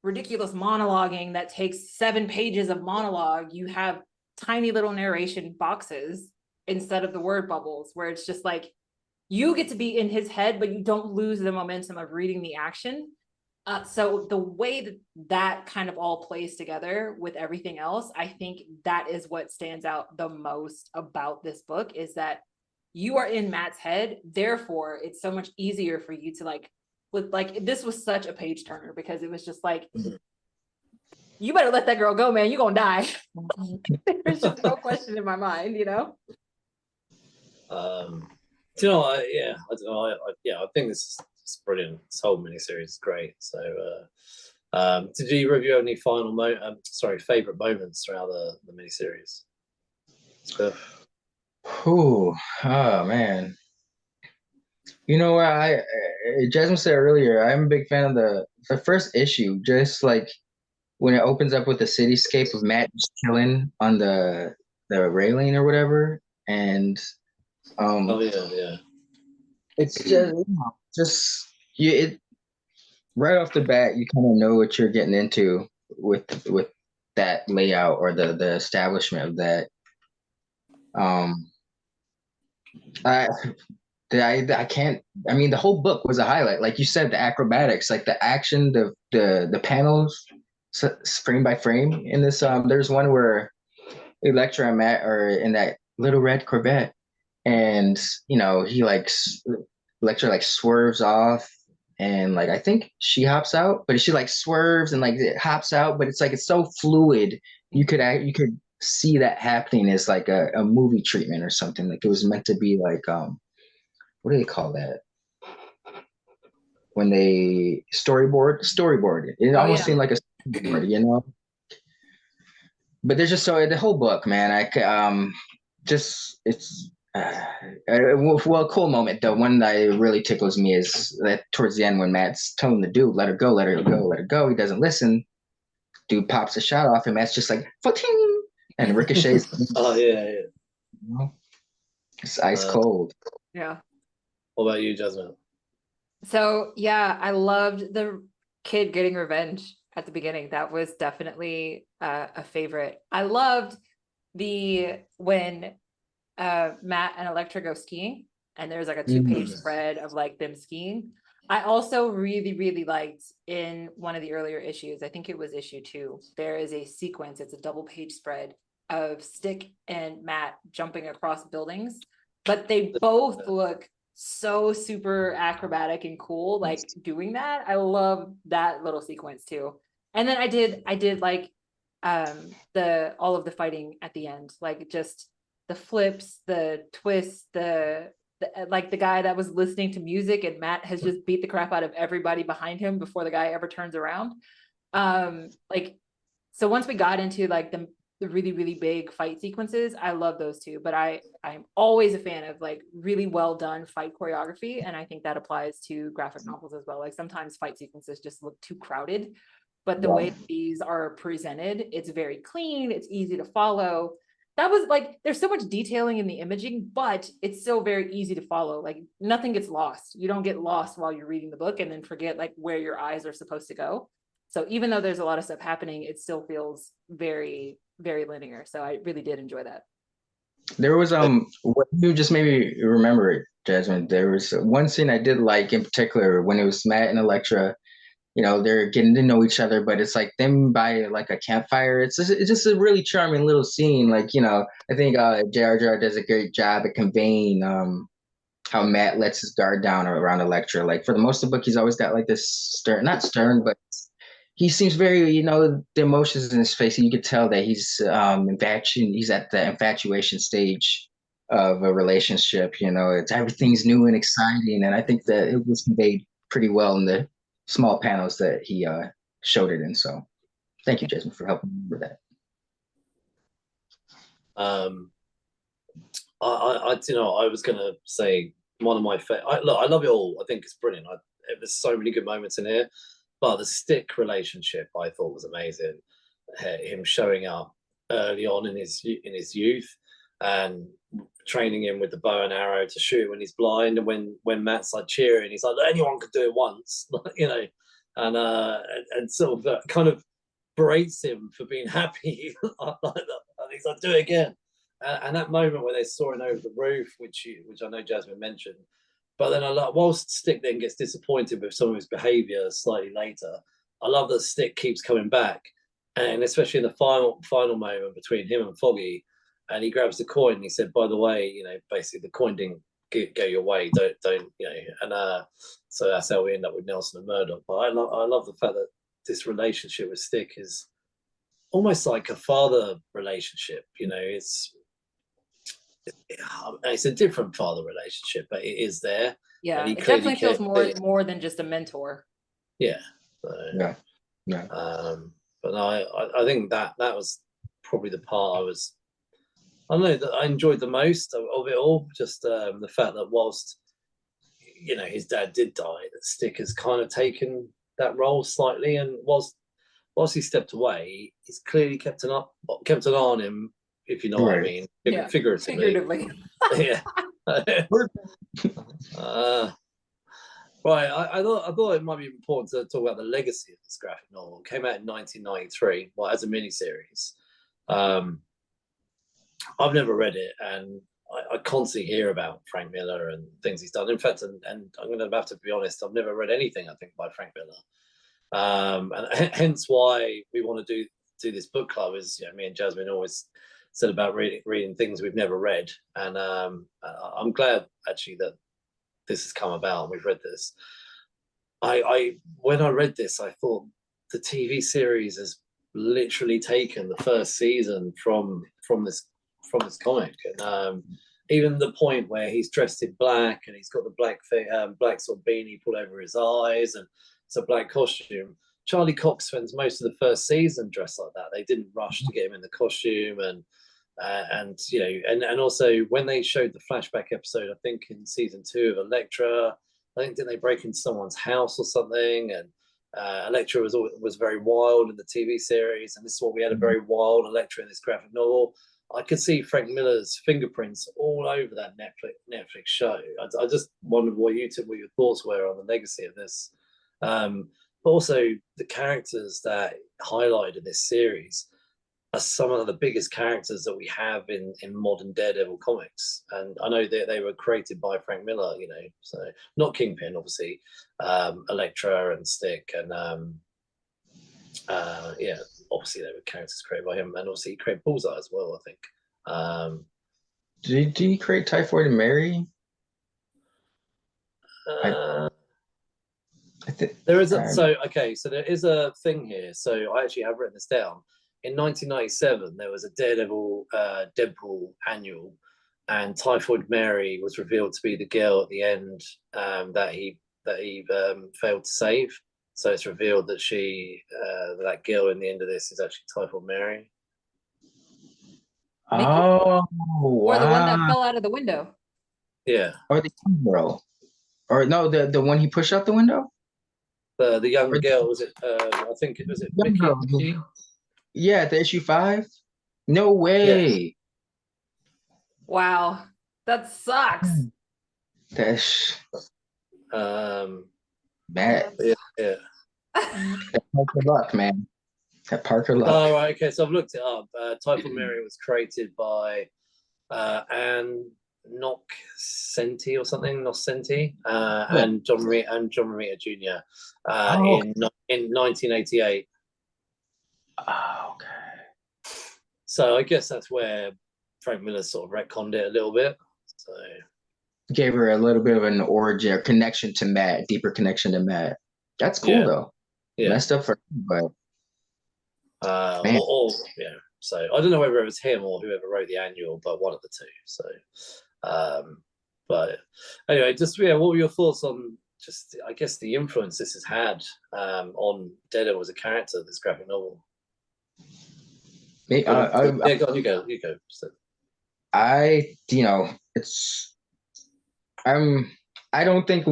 ridiculous monologuing that takes 7 pages of monologue, you have tiny little narration boxes instead of the word bubbles, where it's just like you get to be in his head, but you don't lose the momentum of reading the action. So the way that that kind of all plays together with everything else, I think that is what stands out the most about this book, is that you are in Matt's head. Therefore, it's so much easier for you to like, with like, this was such a page turner because it was just like, you better let that girl go, man. You're gonna die. There's just no question in my mind, you know? Do you know? Yeah, I don't know. I think this is brilliant. This whole miniseries is great. So, did you review any favorite moments throughout the miniseries? Oh man. You know what? Jasmine said earlier, I'm a big fan of the first issue. Just like when it opens up with the cityscape of Matt just chilling on the railing or whatever, and Oh um, yeah. it's just you. It right off the bat, you kind of know what you're getting into with that layout or the establishment of that. Um, I I can't. I mean, the whole book was a highlight. Like you said, the acrobatics, like the action, the panels, frame by frame. In this, there's one where Elektra and Matt are in that little red Corvette, and he like Elektra like swerves off, and like I think she hops out, but she like swerves and like it hops out, but it's like it's so fluid. You could see that happening as like a movie treatment or something. Like it was meant to be like what do they call that when they storyboard? It Oh almost yeah. seemed like a storyboard. But there's just so the whole book, man. Just it's well, a cool moment. The one that really tickles me is that towards the end when Matt's telling the dude, "Let her go, let her go, let her go." He doesn't listen. Dude pops a shot off, and Matt's just like, "Fa-ting!" and ricochets. Oh yeah. You know? It's ice Uh, cold. Yeah. what about you, Jasmine? So yeah, I loved the kid getting revenge at the beginning. That was definitely a favorite. I loved the when Matt and Elektra go skiing, and there's like a 2 page spread of like them skiing. I also really, really liked in one of the earlier issues, I think it was issue 2, there is a sequence, it's a double-page spread of Stick and Matt jumping across buildings, but they both look so super acrobatic and cool, like doing that. I love that little sequence too. And then I did like the all of the fighting at the end, like just the flips, the twists, the like the guy that was listening to music, and Matt has just beat the crap out of everybody behind him before the guy ever turns around. Like, so once we got into like the really, really big fight sequences, I love those too. But I'm always a fan of like really well done fight choreography. And I think that applies to graphic novels as well. Like sometimes fight sequences just look too crowded, but the way these are presented, it's very clean, it's easy to follow. That was like, there's so much detailing in the imaging, but it's still very easy to follow. Like nothing gets lost. You don't get lost while you're reading the book and then forget like where your eyes are supposed to go. So even though there's a lot of stuff happening, it still feels very, very linear. So I really did enjoy that. There was what you just made me remember it, Jasmine. There was one scene I did like in particular when it was Matt and Elektra. You know, they're getting to know each other, but it's like them by like a campfire. It's just a really charming little scene. Like, you know, I think Jar does a great job at conveying how Matt lets his guard down around Elektra. Like for the most of the book, he's always got like this stern, not stern, but he seems very, you know, the emotions in his face. You could tell that he's he's at the infatuation stage of a relationship. You know, it's everything's new and exciting, and I think that it was conveyed pretty well in the small panels that he showed it in. So, thank you, Jason, for helping me with that. You know, I was gonna say one of my favorite. Look, I love it all. I think it's brilliant. There's so many good moments in here. But the Stick relationship I thought was amazing. Him showing up early on in his youth and training him with the bow and arrow to shoot when he's blind, and when Matt's like cheering, he's like, anyone could do it once, you know, and sort of kind of berates him for being happy. And he's like, do it again. And that moment where they're soaring over the roof, which I know Jasmine mentioned. But then whilst Stick then gets disappointed with some of his behaviour slightly later, I love that Stick keeps coming back, and especially in the final moment between him and Foggy, and he grabs the coin and he said, "By the way, you know, basically the coin didn't go your way. Don't you know?" And so that's how we end up with Nelson and Murdoch. But I love the fact that this relationship with Stick is almost like a father relationship. You know, it's a different father relationship, but it is there. Yeah, it definitely feels more than just a mentor. Yeah. Yeah. But no, I think that was probably the part I don't know, that I enjoyed the most of it all. Just the fact that whilst, you know, his dad did die, that Stick has kind of taken that role slightly, and whilst he stepped away, he's clearly kept an eye on him, if you know what I mean. Yeah, figuratively. Yeah. Right, I thought it might be important to talk about the legacy of this graphic novel. It came out in 1993, well, as a miniseries. I've never read it, and I constantly hear about Frank Miller and things he's done. In fact, and I'm going to have to be honest, I've never read anything, I think, by Frank Miller. And hence why we want to do this book club is, you know, me and Jasmine always said about reading things we've never read, and I'm glad actually that this has come about and we've read this. When I read this, I thought the TV series has literally taken the first season from this comic, and even the point where he's dressed in black and he's got the black sort of beanie pulled over his eyes, and it's a black costume. Charlie Cox spends most of the first season dressed like that. They didn't rush to get him in the costume, and you know, and also when they showed the flashback episode, I think in season 2 of Elektra, I think didn't they break into someone's house or something, and Elektra was very wild in the TV series, and this is what we had, a very wild Elektra in this graphic novel. I could see Frank Miller's fingerprints all over that Netflix show. I just wondered what your thoughts were on the legacy of this, but also the characters that highlighted in this series are some of the biggest characters that we have in modern Daredevil comics, and I know that they were created by Frank Miller. You know, so not Kingpin, obviously, Elektra and Stick, and yeah, obviously they were characters created by him, and obviously he created Bullseye as well, I think. Did he create Typhoid and Mary? There is so there is a thing here. So I actually have written this down. In 1997, there was a Daredevil Deadpool annual, and Typhoid Mary was revealed to be the girl at the end that he failed to save. So it's revealed that that girl in the end of this is actually Typhoid Mary. Mickey? Oh, Or the one that wow. fell out of the window. Yeah, Or the young girl. Or no, the one he pushed out the window? the young Or girl was it? I think it was it the young Mickey. girl. Mickey? Yeah, the issue 5. No Yeah. way. Wow. That sucks. That's Um, bad. yeah, yeah. That Parker Luck, man. That Parker Luck. Oh, right, okay. So I've looked it up. Typhoid Mary was created by Anne Nocenti or something, Nocenti, Yeah. and John Romita Jr. Oh, In 1988. oh, okay. So I guess that's where Frank Miller sort of retconned it a little bit. So Gave her a little bit of an origin or connection to Matt, deeper connection to Matt. That's cool yeah, though. yeah, Messed up for him, but man, yeah. So I don't know whether it was him or whoever wrote the annual, but one of the two. So, but anyway, just yeah, what were your thoughts on just I guess the influence this has had on Daredevil as a character, this graphic novel? me, Yeah, go on, you go. So, you know, it's I'm I don't think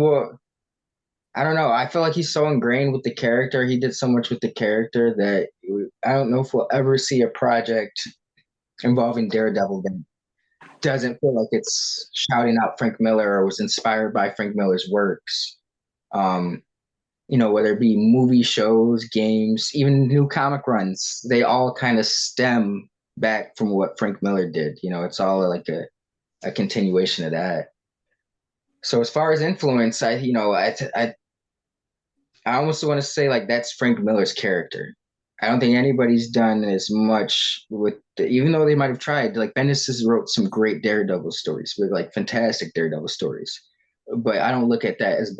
I don't know. I feel like he's so ingrained with the character. He did so much with the character that I don't know if we'll ever see a project involving Daredevil that doesn't feel like it's shouting out Frank Miller or was inspired by Frank Miller's works. Um, whether it be movie shows, games, even new comic runs, they all kind of stem back from what Frank Miller did. It's all like a continuation of that. So as far as influence, I almost want to say like that's Frank Miller's character. I don't think anybody's done as much even though they might have tried. Like Bendis has wrote some great Daredevil stories, with like fantastic Daredevil stories, but I don't look at that as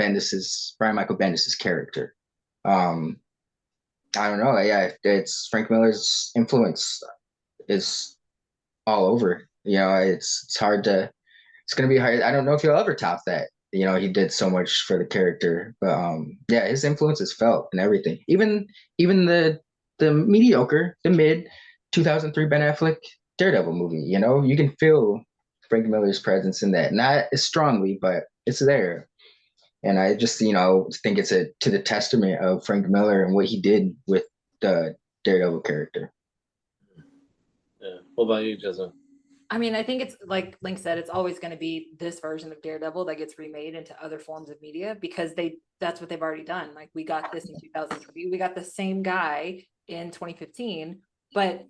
Brian Michael Bendis's character. Um, I don't know. Yeah, it's Frank Miller's influence is all over. It's hard to. It's gonna be hard. I don't know if he'll ever top that. He did so much for the character, but yeah, his influence is felt in everything. Even the mediocre, the mid 2003 Ben Affleck Daredevil movie. You can feel Frank Miller's presence in that, not as strongly, but it's there. And I just think it's to the testament of Frank Miller and what he did with the Daredevil character. yeah. What about you, Jasmine? I mean, I think it's like Link said, it's always going to be this version of Daredevil that gets remade into other forms of media because that's what they've already done. Like we got this in 2003, we got the same guy in 2015, but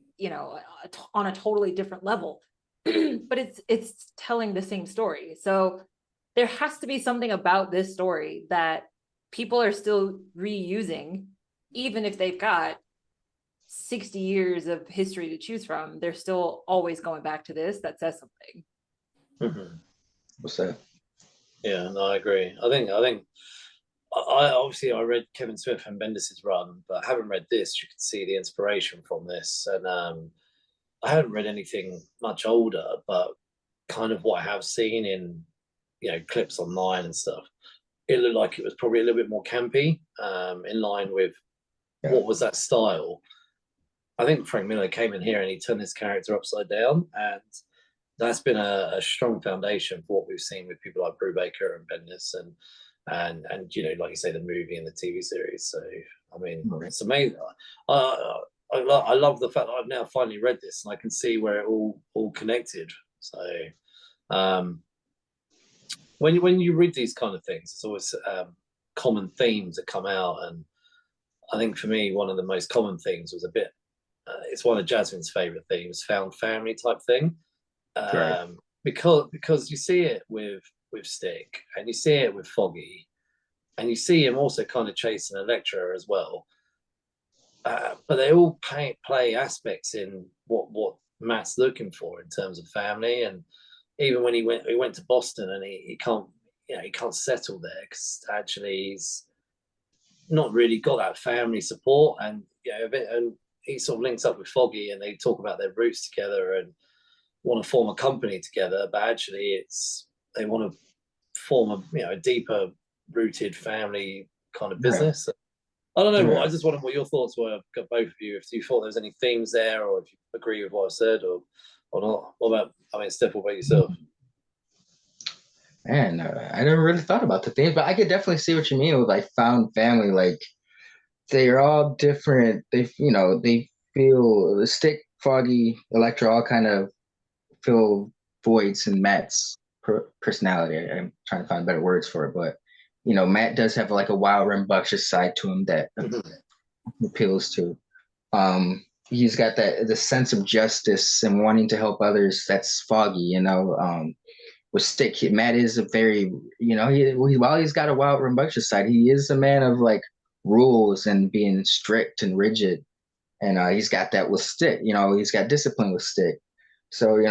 on a totally different level. But it's telling the same story. So there has to be something about this story that people are still reusing, even if they've got 60 years of history to choose from. They're still always going back to this. That says something. Mm-hmm. What's that? Yeah, no, I agree. I obviously I read Kevin Smith and Bendis's run, but I haven't read this. You can see the inspiration from this, and I haven't read anything much older, but kind of what I have seen in clips online and stuff. It looked like it was probably a little bit more campy, in line with what was that style. I think Frank Miller came in here and he turned his character upside down, and that's been a strong foundation for what we've seen with people like Brubaker and Bendis and like you say, the movie and the TV series. So I mean, it's amazing. I love the fact that I've now finally read this and I can see where it all connected. So when you read these kind of things, there's always common themes that come out, and I think for me one of the most common things was it's one of Jasmine's favorite themes, found family type thing. Right. Because you see it with Stick, and you see it with Foggy, and you see him also kind of chasing Elektra as well. But they all play aspects in what Matt's looking for in terms of family. And even when he went to Boston and he can't settle there because actually he's not really got that family support, and and he sort of links up with Foggy and they talk about their roots together, and want to form a company together, but actually they want to form a deeper rooted family kind of business. I don't know. I just wondered what your thoughts were, both of you. If you thought there was any themes there, or if you agree with what I said, or not. What about? I mean, Steph, what about yourself? Man, I never really thought about the themes, but I could definitely see what you mean with like found family. Like they're all different. They feel the Stick, Foggy, Elektra all kind of fill voids in Matt's personality. I'm trying to find better words for it, but Matt does have like a wild, rambunctious side to him that appeals to. He's got the sense of justice and wanting to help others. That's Foggy, with Stick, Matt is a very, while he's got a wild, rambunctious side, he is a man of like rules and being strict and rigid. And he's got that with Stick. He's got discipline with Stick. So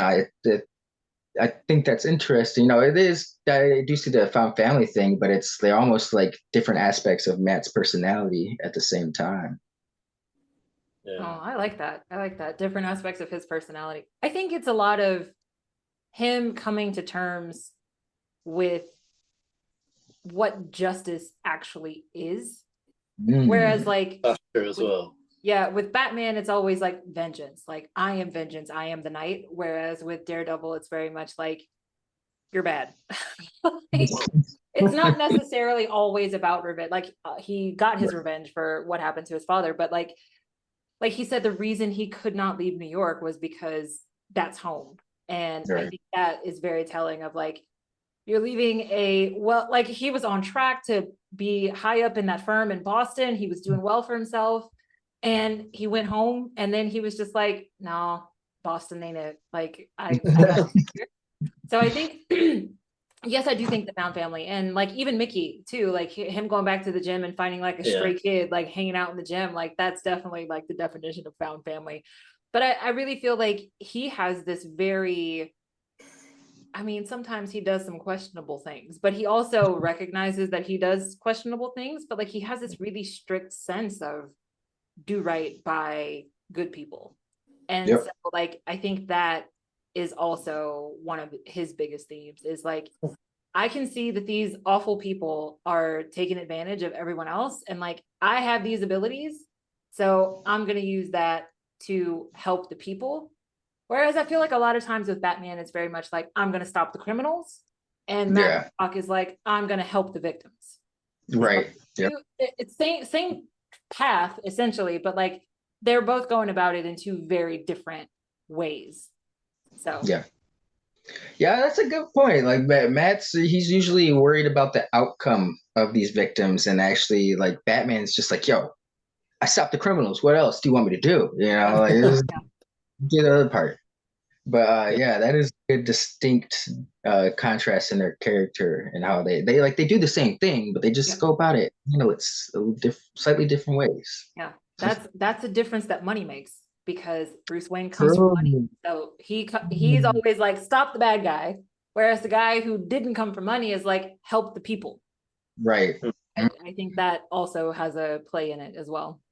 I think that's interesting. It is. I do see the found family thing, but they're almost like different aspects of Matt's personality at the same time. Yeah. Oh, I like that. Different aspects of his personality. I think it's a lot of him coming to terms with what justice actually is. Whereas like that's true as well. Yeah, with Batman, it's always like vengeance. Like, I am vengeance. I am the night. Whereas with Daredevil, it's very much like, you're bad. It's not necessarily always about revenge. Like, he got his revenge for what happened to his father. But like he said, the reason he could not leave New York was because that's home. And I think that is very telling of like, you're leaving he was on track to be high up in that firm in Boston. He was doing well for himself. And he went home, and then he was just like, no, Boston ain't it. Like, I so I think, yes, I do think the found family, and like even Mickey too, like him going back to the gym and finding like a stray kid, like hanging out in the gym, like that's definitely like the definition of found family. But I really feel like he has this very, I mean, sometimes he does some questionable things, but he also recognizes that he does questionable things, but like he has this really strict sense of do right by good people. And so like I think that is also one of his biggest themes is like I can see that these awful people are taking advantage of everyone else, and like I have these abilities, so I'm going to use that to help the people. Whereas I feel like a lot of times with Batman, it's very much like I'm going to stop the criminals, and Matt Murdock is like I'm going to help the victims. Right. So it's same path essentially, but like they're both going about it in two very different ways. So yeah, that's a good point. Like he's usually worried about the outcome of these victims, and actually like Batman's just like, yo, I stopped the criminals, what else do you want me to do? Like do the other part. But that is a distinct contrast in their character and how they do the same thing, but they just go about it, it's slightly different ways. Yeah, that's a difference that money makes, because Bruce Wayne comes from money, so he's always like stop the bad guy, whereas the guy who didn't come from money is like help the people. Right. I think that also has a play in it as well.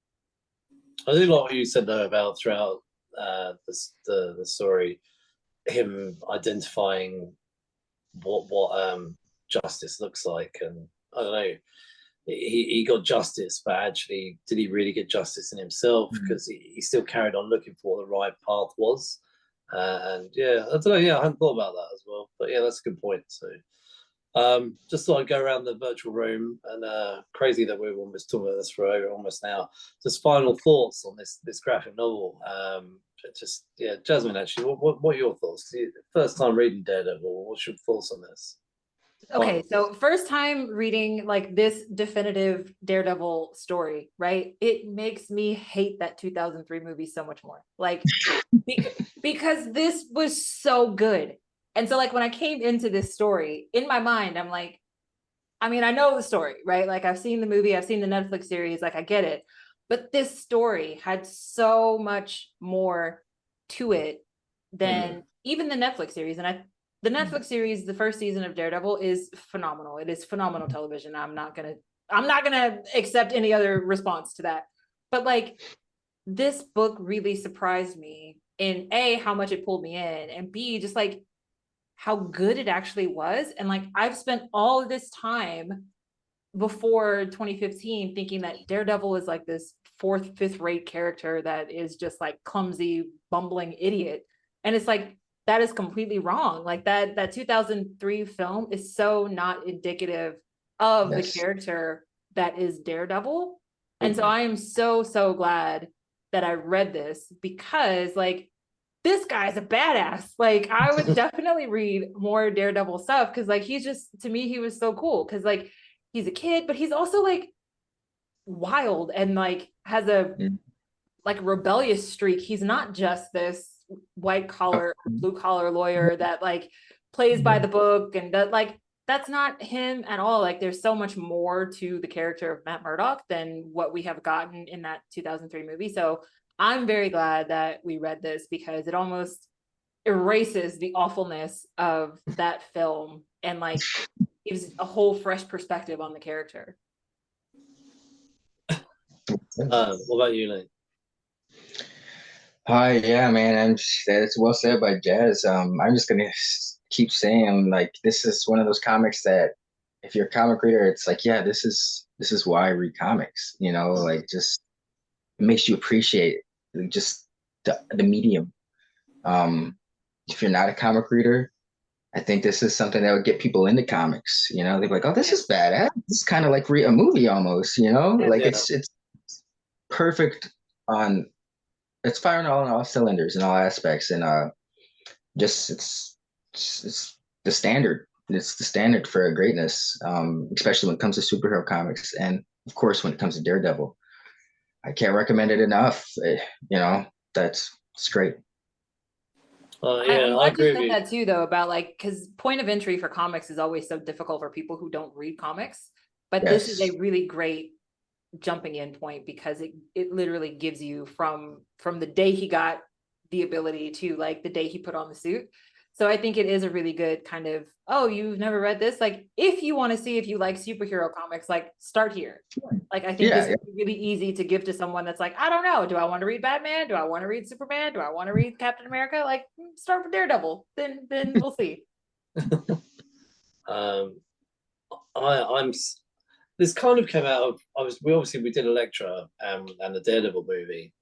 I think what you said though about throughout the story, him identifying what justice looks like, and I don't know, he got justice, but actually did he really get justice in himself? Because he still carried on looking for what the right path was, and I don't know, I hadn't thought about that as well, but that's a good point. So just thought I'd go around the virtual room, and crazy that we're almost talking about this for almost now. Just final thoughts on this graphic novel. Jasmine, actually, what are your thoughts? First time reading Daredevil, what's your thoughts on this? Okay, so first time reading like this definitive Daredevil story, right? It makes me hate that 2003 movie so much more. Like because this was so good. And so like when I came into this story, in my mind, I'm like, I mean, I know the story, right? Like I've seen the movie, I've seen the Netflix series, like I get it. But this story had so much more to it than even the Netflix series. And the Netflix series, the first season of Daredevil is phenomenal. It is phenomenal television. I'm not gonna accept any other response to that. But like this book really surprised me in A, how much it pulled me in, and B, just like how good it actually was. And like I've spent all of this time before 2015 thinking that Daredevil is like this fourth, fifth rate character that is just like clumsy, bumbling idiot. And it's like that is completely wrong. Like that 2003 film is so not indicative of the Yes. character that is Daredevil. And so I am so glad that I read this, because like this guy's a badass. Like I would definitely read more Daredevil stuff, because like he's just, to me, he was so cool, because like he's a kid, but he's also like wild and like has a like rebellious streak. He's not just this white collar, blue collar lawyer that like plays by the book, and that like that's not him at all. Like there's so much more to the character of Matt Murdock than what we have gotten in that 2003 movie. So I'm very glad that we read this, because it almost erases the awfulness of that film and like gives a whole fresh perspective on the character. What about you, Lee? Hi, yeah, man, and that's well said by Jazz. I'm just gonna keep saying, like, this is one of those comics that if you're a comic reader, it's like, yeah, this is why I read comics, like just it makes you appreciate just the medium. If you're not a comic reader, I think this is something that would get people into comics. They're like, oh, this is badass. This is kind of like a movie almost. Like Yeah. it's perfect on. It's firing on all cylinders in all aspects, and just it's the standard. It's the standard for greatness, especially when it comes to superhero comics, and of course when it comes to Daredevil. I can't recommend it enough. That's it's great. Yeah, I'm I glad you agree with said you. that too, though, about like, because point of entry for comics is always so difficult for people who don't read comics. But this is Yes. a really great jumping in point, because it literally gives you from the day he got the ability to like the day he put on the suit. So I think it is a really good kind of, oh, you've never read this? Like if you want to see if you like superhero comics, like start here. Like I think this Yeah. is really easy to give to someone that's like, I don't know, do I want to read Batman? Do I want to read Superman? Do I want to read Captain America? Like start with Daredevil. Then we'll see. Um, I'm. This kind of came out of we did Elektra and the Daredevil movie,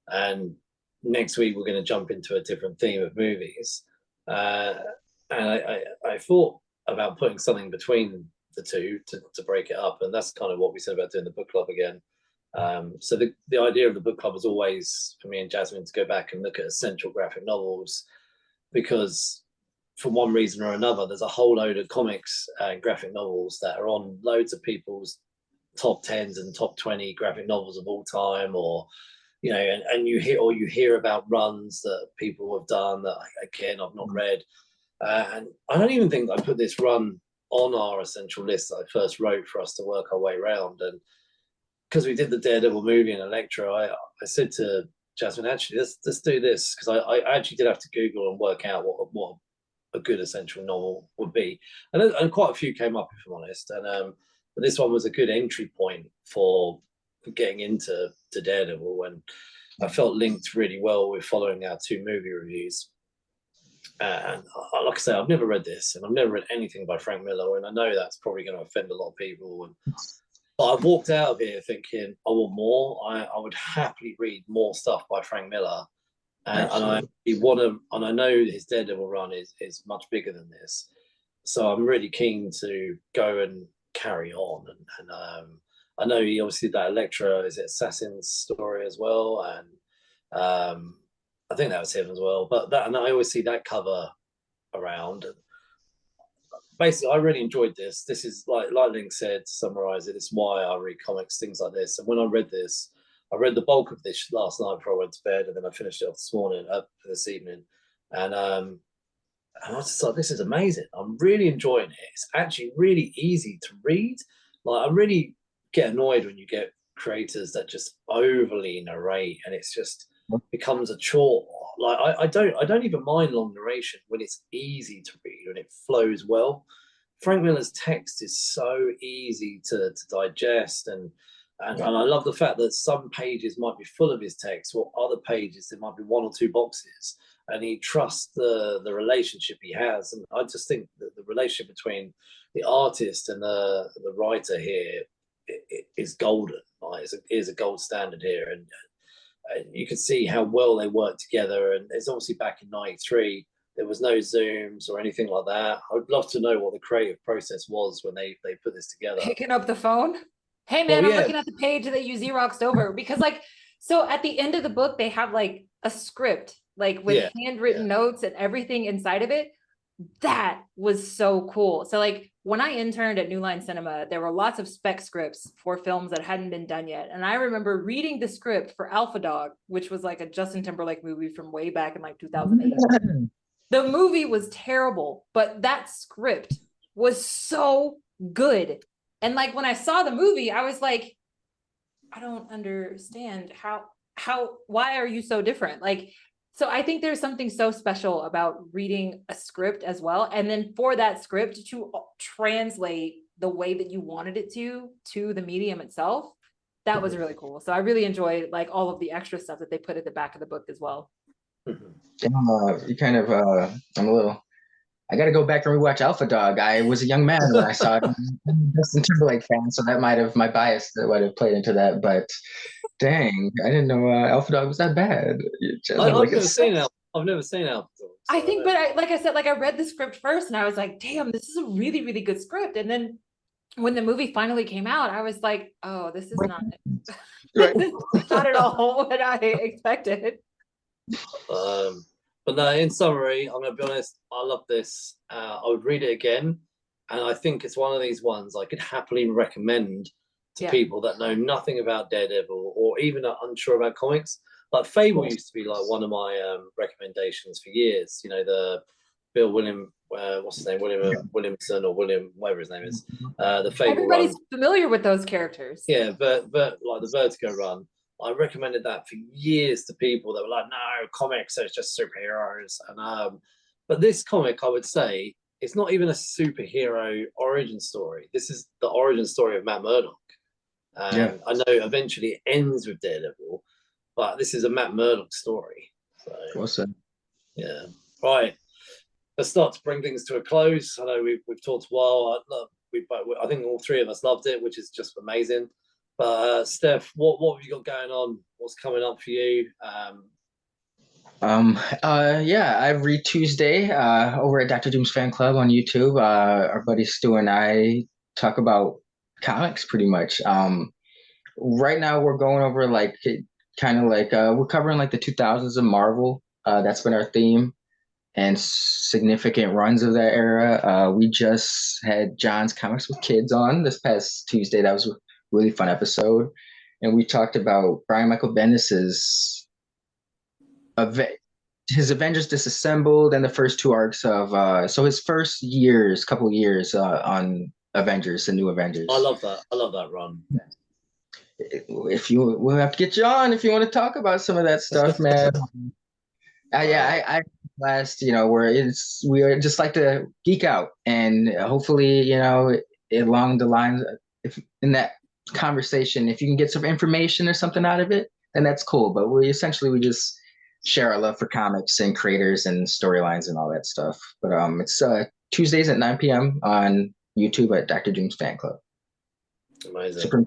and next week we're going to jump into a different theme of movies, and I thought about putting something between the two to break it up, and that's kind of what we said about doing the book club again. So the idea of the book club was always for me and Jasmine to go back and look at essential graphic novels, because for one reason or another, there's a whole load of comics and graphic novels that are on loads of people's top 10s and top 20 graphic novels of all time, or and you hear about runs that people have done that again I've not read, and I don't even think I put this run on our essential list that I first wrote for us to work our way around. And because we did the Daredevil movie and Elektra, I said to Jasmine, actually, let's do this, because I actually did have to Google and work out what a good essential novel would be, and quite a few came up, if I'm honest. And but this one was a good entry point for getting into Daredevil, and I felt linked really well with following our two movie reviews. And like I say, I've never read this, and I've never read anything by Frank Miller, and I know that's probably going to offend a lot of people. But I walked out of here thinking I want more. I would happily read more stuff by Frank Miller. And I know his Daredevil run is much bigger than this, so I'm really keen to go and carry on. And I know he obviously did that Elektra, is it Assassin's story as well, and I think that was him as well. But and I always see that cover around. And basically, I really enjoyed this. This is like Link said, to summarize it, it's why I read comics, things like this. And when I read this, I read the bulk of this last night before I went to bed, and then I finished it off this evening. And I was just like, this is amazing. I'm really enjoying it. It's actually really easy to read. Like, I really get annoyed when you get creators that just overly narrate, and it's just becomes a chore. Like, I don't even mind long narration when it's easy to read and it flows well. Frank Miller's text is so easy to digest, and And I love the fact that some pages might be full of his text, or other pages there might be one or two boxes, and he trusts the relationship he has. And I just think that the relationship between the artist and the writer here is golden. Like, is a gold standard here, and you can see how well they work together. And it's obviously back in '93. There was no Zooms or anything like that. I would love to know what the creative process was when they put this together. Picking up the phone. Hey man, Well, I'm yeah. looking at the page that you Xeroxed over, because like, so at the end of the book, they have like a script, like with handwritten notes and everything inside of it. That was so cool. So like when I interned at New Line Cinema, there were lots of spec scripts for films that hadn't been done yet. And I remember reading the script for Alpha Dog, which was like a Justin Timberlake movie from way back in like 2008. The movie was terrible, but that script was so good. And like when I saw the movie, I was like, I don't understand why are you so different? Like, so I think there's something so special about reading a script as well. And then for that script to translate the way that you wanted it to the medium itself, that was really cool. So I really enjoyed like all of the extra stuff that they put at the back of the book as well. You kind of, I got to go back and rewatch Alpha Dog. I was a young man when I saw it. I'm a Justin Timberlake fan, so that my bias that might have played into that. But dang, I didn't know Alpha Dog was that bad. I've never seen Alpha Dog. So I think, but like I said, like I read the script first and I was like, damn, this is a really, really good script. And then when the movie finally came out, I was like, oh, this is not not at all what I expected. But no, in summary, I'm going to be honest, I love this. I would read it again. And I think it's one of these ones I could happily recommend to people that know nothing about Daredevil or even are unsure about comics. Like Fable used to be like one of my recommendations for years. You know, the Bill William, what's his name? Williamson or William, whatever his name is. The Fable Everybody's run. familiar with those characters. Yeah, but like the Vertigo run. I recommended that for years to people that were like, no, comics are just superheroes. And but this comic, I would say, it's not even a superhero origin story. This is the origin story of Matt Murdock. I know eventually it ends with Daredevil, but this is a Matt Murdock story. So, awesome. Yeah. Right. Let's start to bring things to a close. I know we've talked a while. I think all three of us loved it, which is just amazing. But Steph, what have you got going on? What's coming up for you? I read Tuesday over at Dr. Doom's Fan Club on YouTube. Our buddy Stu and I talk about comics pretty much. Right now we're going over like kind of like we're covering like the 2000s of Marvel. That's been our theme and significant runs of that era. We just had John's Comics with Kids on this past Tuesday. That was a really fun episode. And we talked about Brian Michael Bendis's his Avengers Disassembled and the first two arcs of so his first couple years on Avengers, the new Avengers. I love that run. We'll have to get you on if you want to talk about some of that stuff, man. I last, we are just like to geek out, and hopefully, along the lines, if in that conversation, if you can get some information or something out of it, then that's cool. But we just share our love for comics and creators and storylines and all that stuff. But it's Tuesdays at 9 p.m. on YouTube at Dr. Doom's Fan Club. Amazing.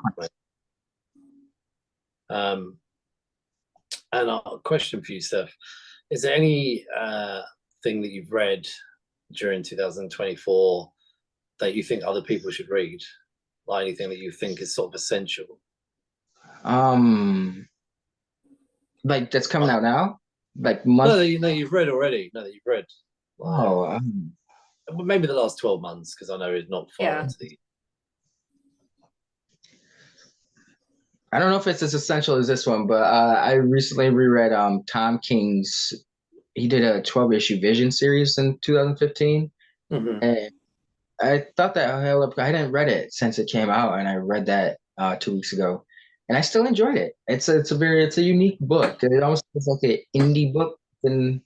And a question for you, Steph. Is there any thing that you've read during 2024 that you think other people should read? Like anything that you think is sort of essential? Like that's coming out now? Like No, you've read already. No, that you've read. Maybe the last 12 months, because I know it's not far into the. I don't know if it's as essential as this one, but I recently reread Tom King's. He did a 12-issue Vision series in 2015, and I thought that held up. I hadn't read it since it came out, and I read that 2 weeks ago, and I still enjoyed it. It's a unique book. It almost feels like an indie book in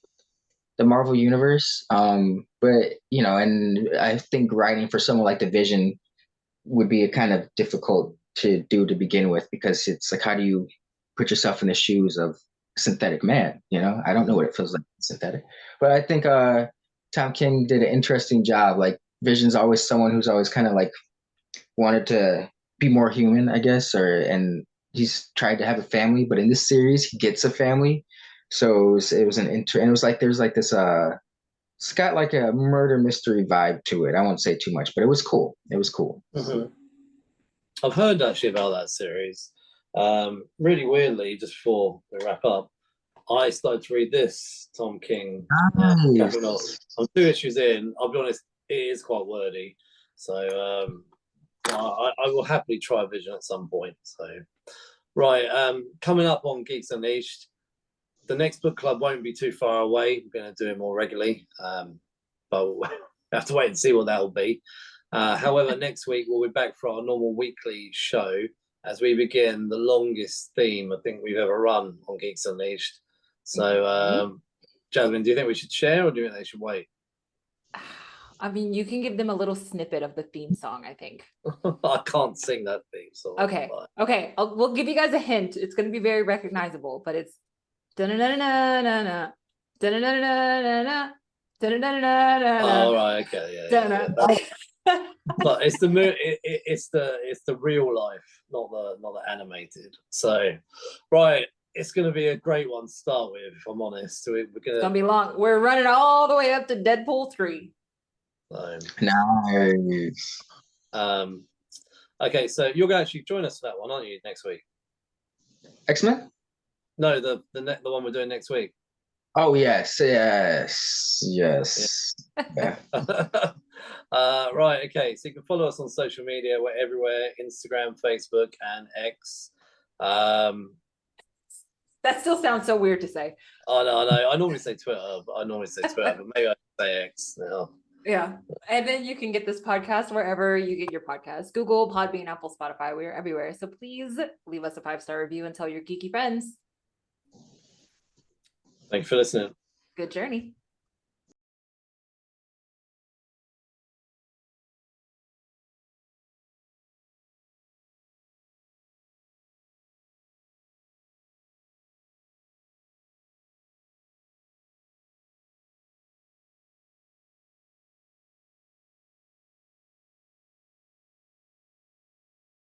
the Marvel universe. But and I think writing for someone like the Vision would be a kind of difficult to do to begin with, because it's like, how do you put yourself in the shoes of synthetic man? You know, I don't know what it feels like synthetic, but I think Tom King did an interesting job. Like Vision's always someone who's always kind of like wanted to be more human, I guess, and he's tried to have a family, but in this series he gets a family. So it was and it was like there's like this it's got like a murder mystery vibe to it. I won't say too much, but it was cool. It was cool. Mhm. I've heard actually about that series. Really weirdly, just before we wrap up, I started to read this Tom King. Nice. I'm 2 issues in. I'll be honest, it is quite wordy. So I will happily try Vision at some point. So right, coming up on Geeks Unleashed, the next book club won't be too far away. We're going to do it more regularly, but we'll have to wait and see what that will be. However, next week we'll be back for our normal weekly show as we begin the longest theme I think we've ever run on Geeks Unleashed. So, Jasmine, do you think we should share, or do you think they should wait? I mean, you can give them a little snippet of the theme song, I think. I can't sing that theme song. Okay. Okay. We'll give you guys a hint. It's going to be very recognizable, but it's da-na-na-na-na-na, da-na-na-na-na-na, da-na-na-na-na-na. Oh, right. Okay. Yeah. But it's the real life, not the animated. So, right, it's going to be a great one to start with. If I'm honest, It's gonna be long. We're running all the way up to Deadpool 3. Nice. Okay, so you're going to actually join us for that one, aren't you, next week? X-Men? No, the one we're doing next week. Oh yes. Yeah. Right, okay. So you can follow us on social media. We're everywhere: Instagram, Facebook, and X. That still sounds so weird to say. I know. I normally say Twitter, but maybe I say X now. Yeah. And then you can get this podcast wherever you get your podcasts: Google, Podbean, Apple, Spotify. We're everywhere. So please leave us a 5-star review and tell your geeky friends. Thank you for listening. Good journey.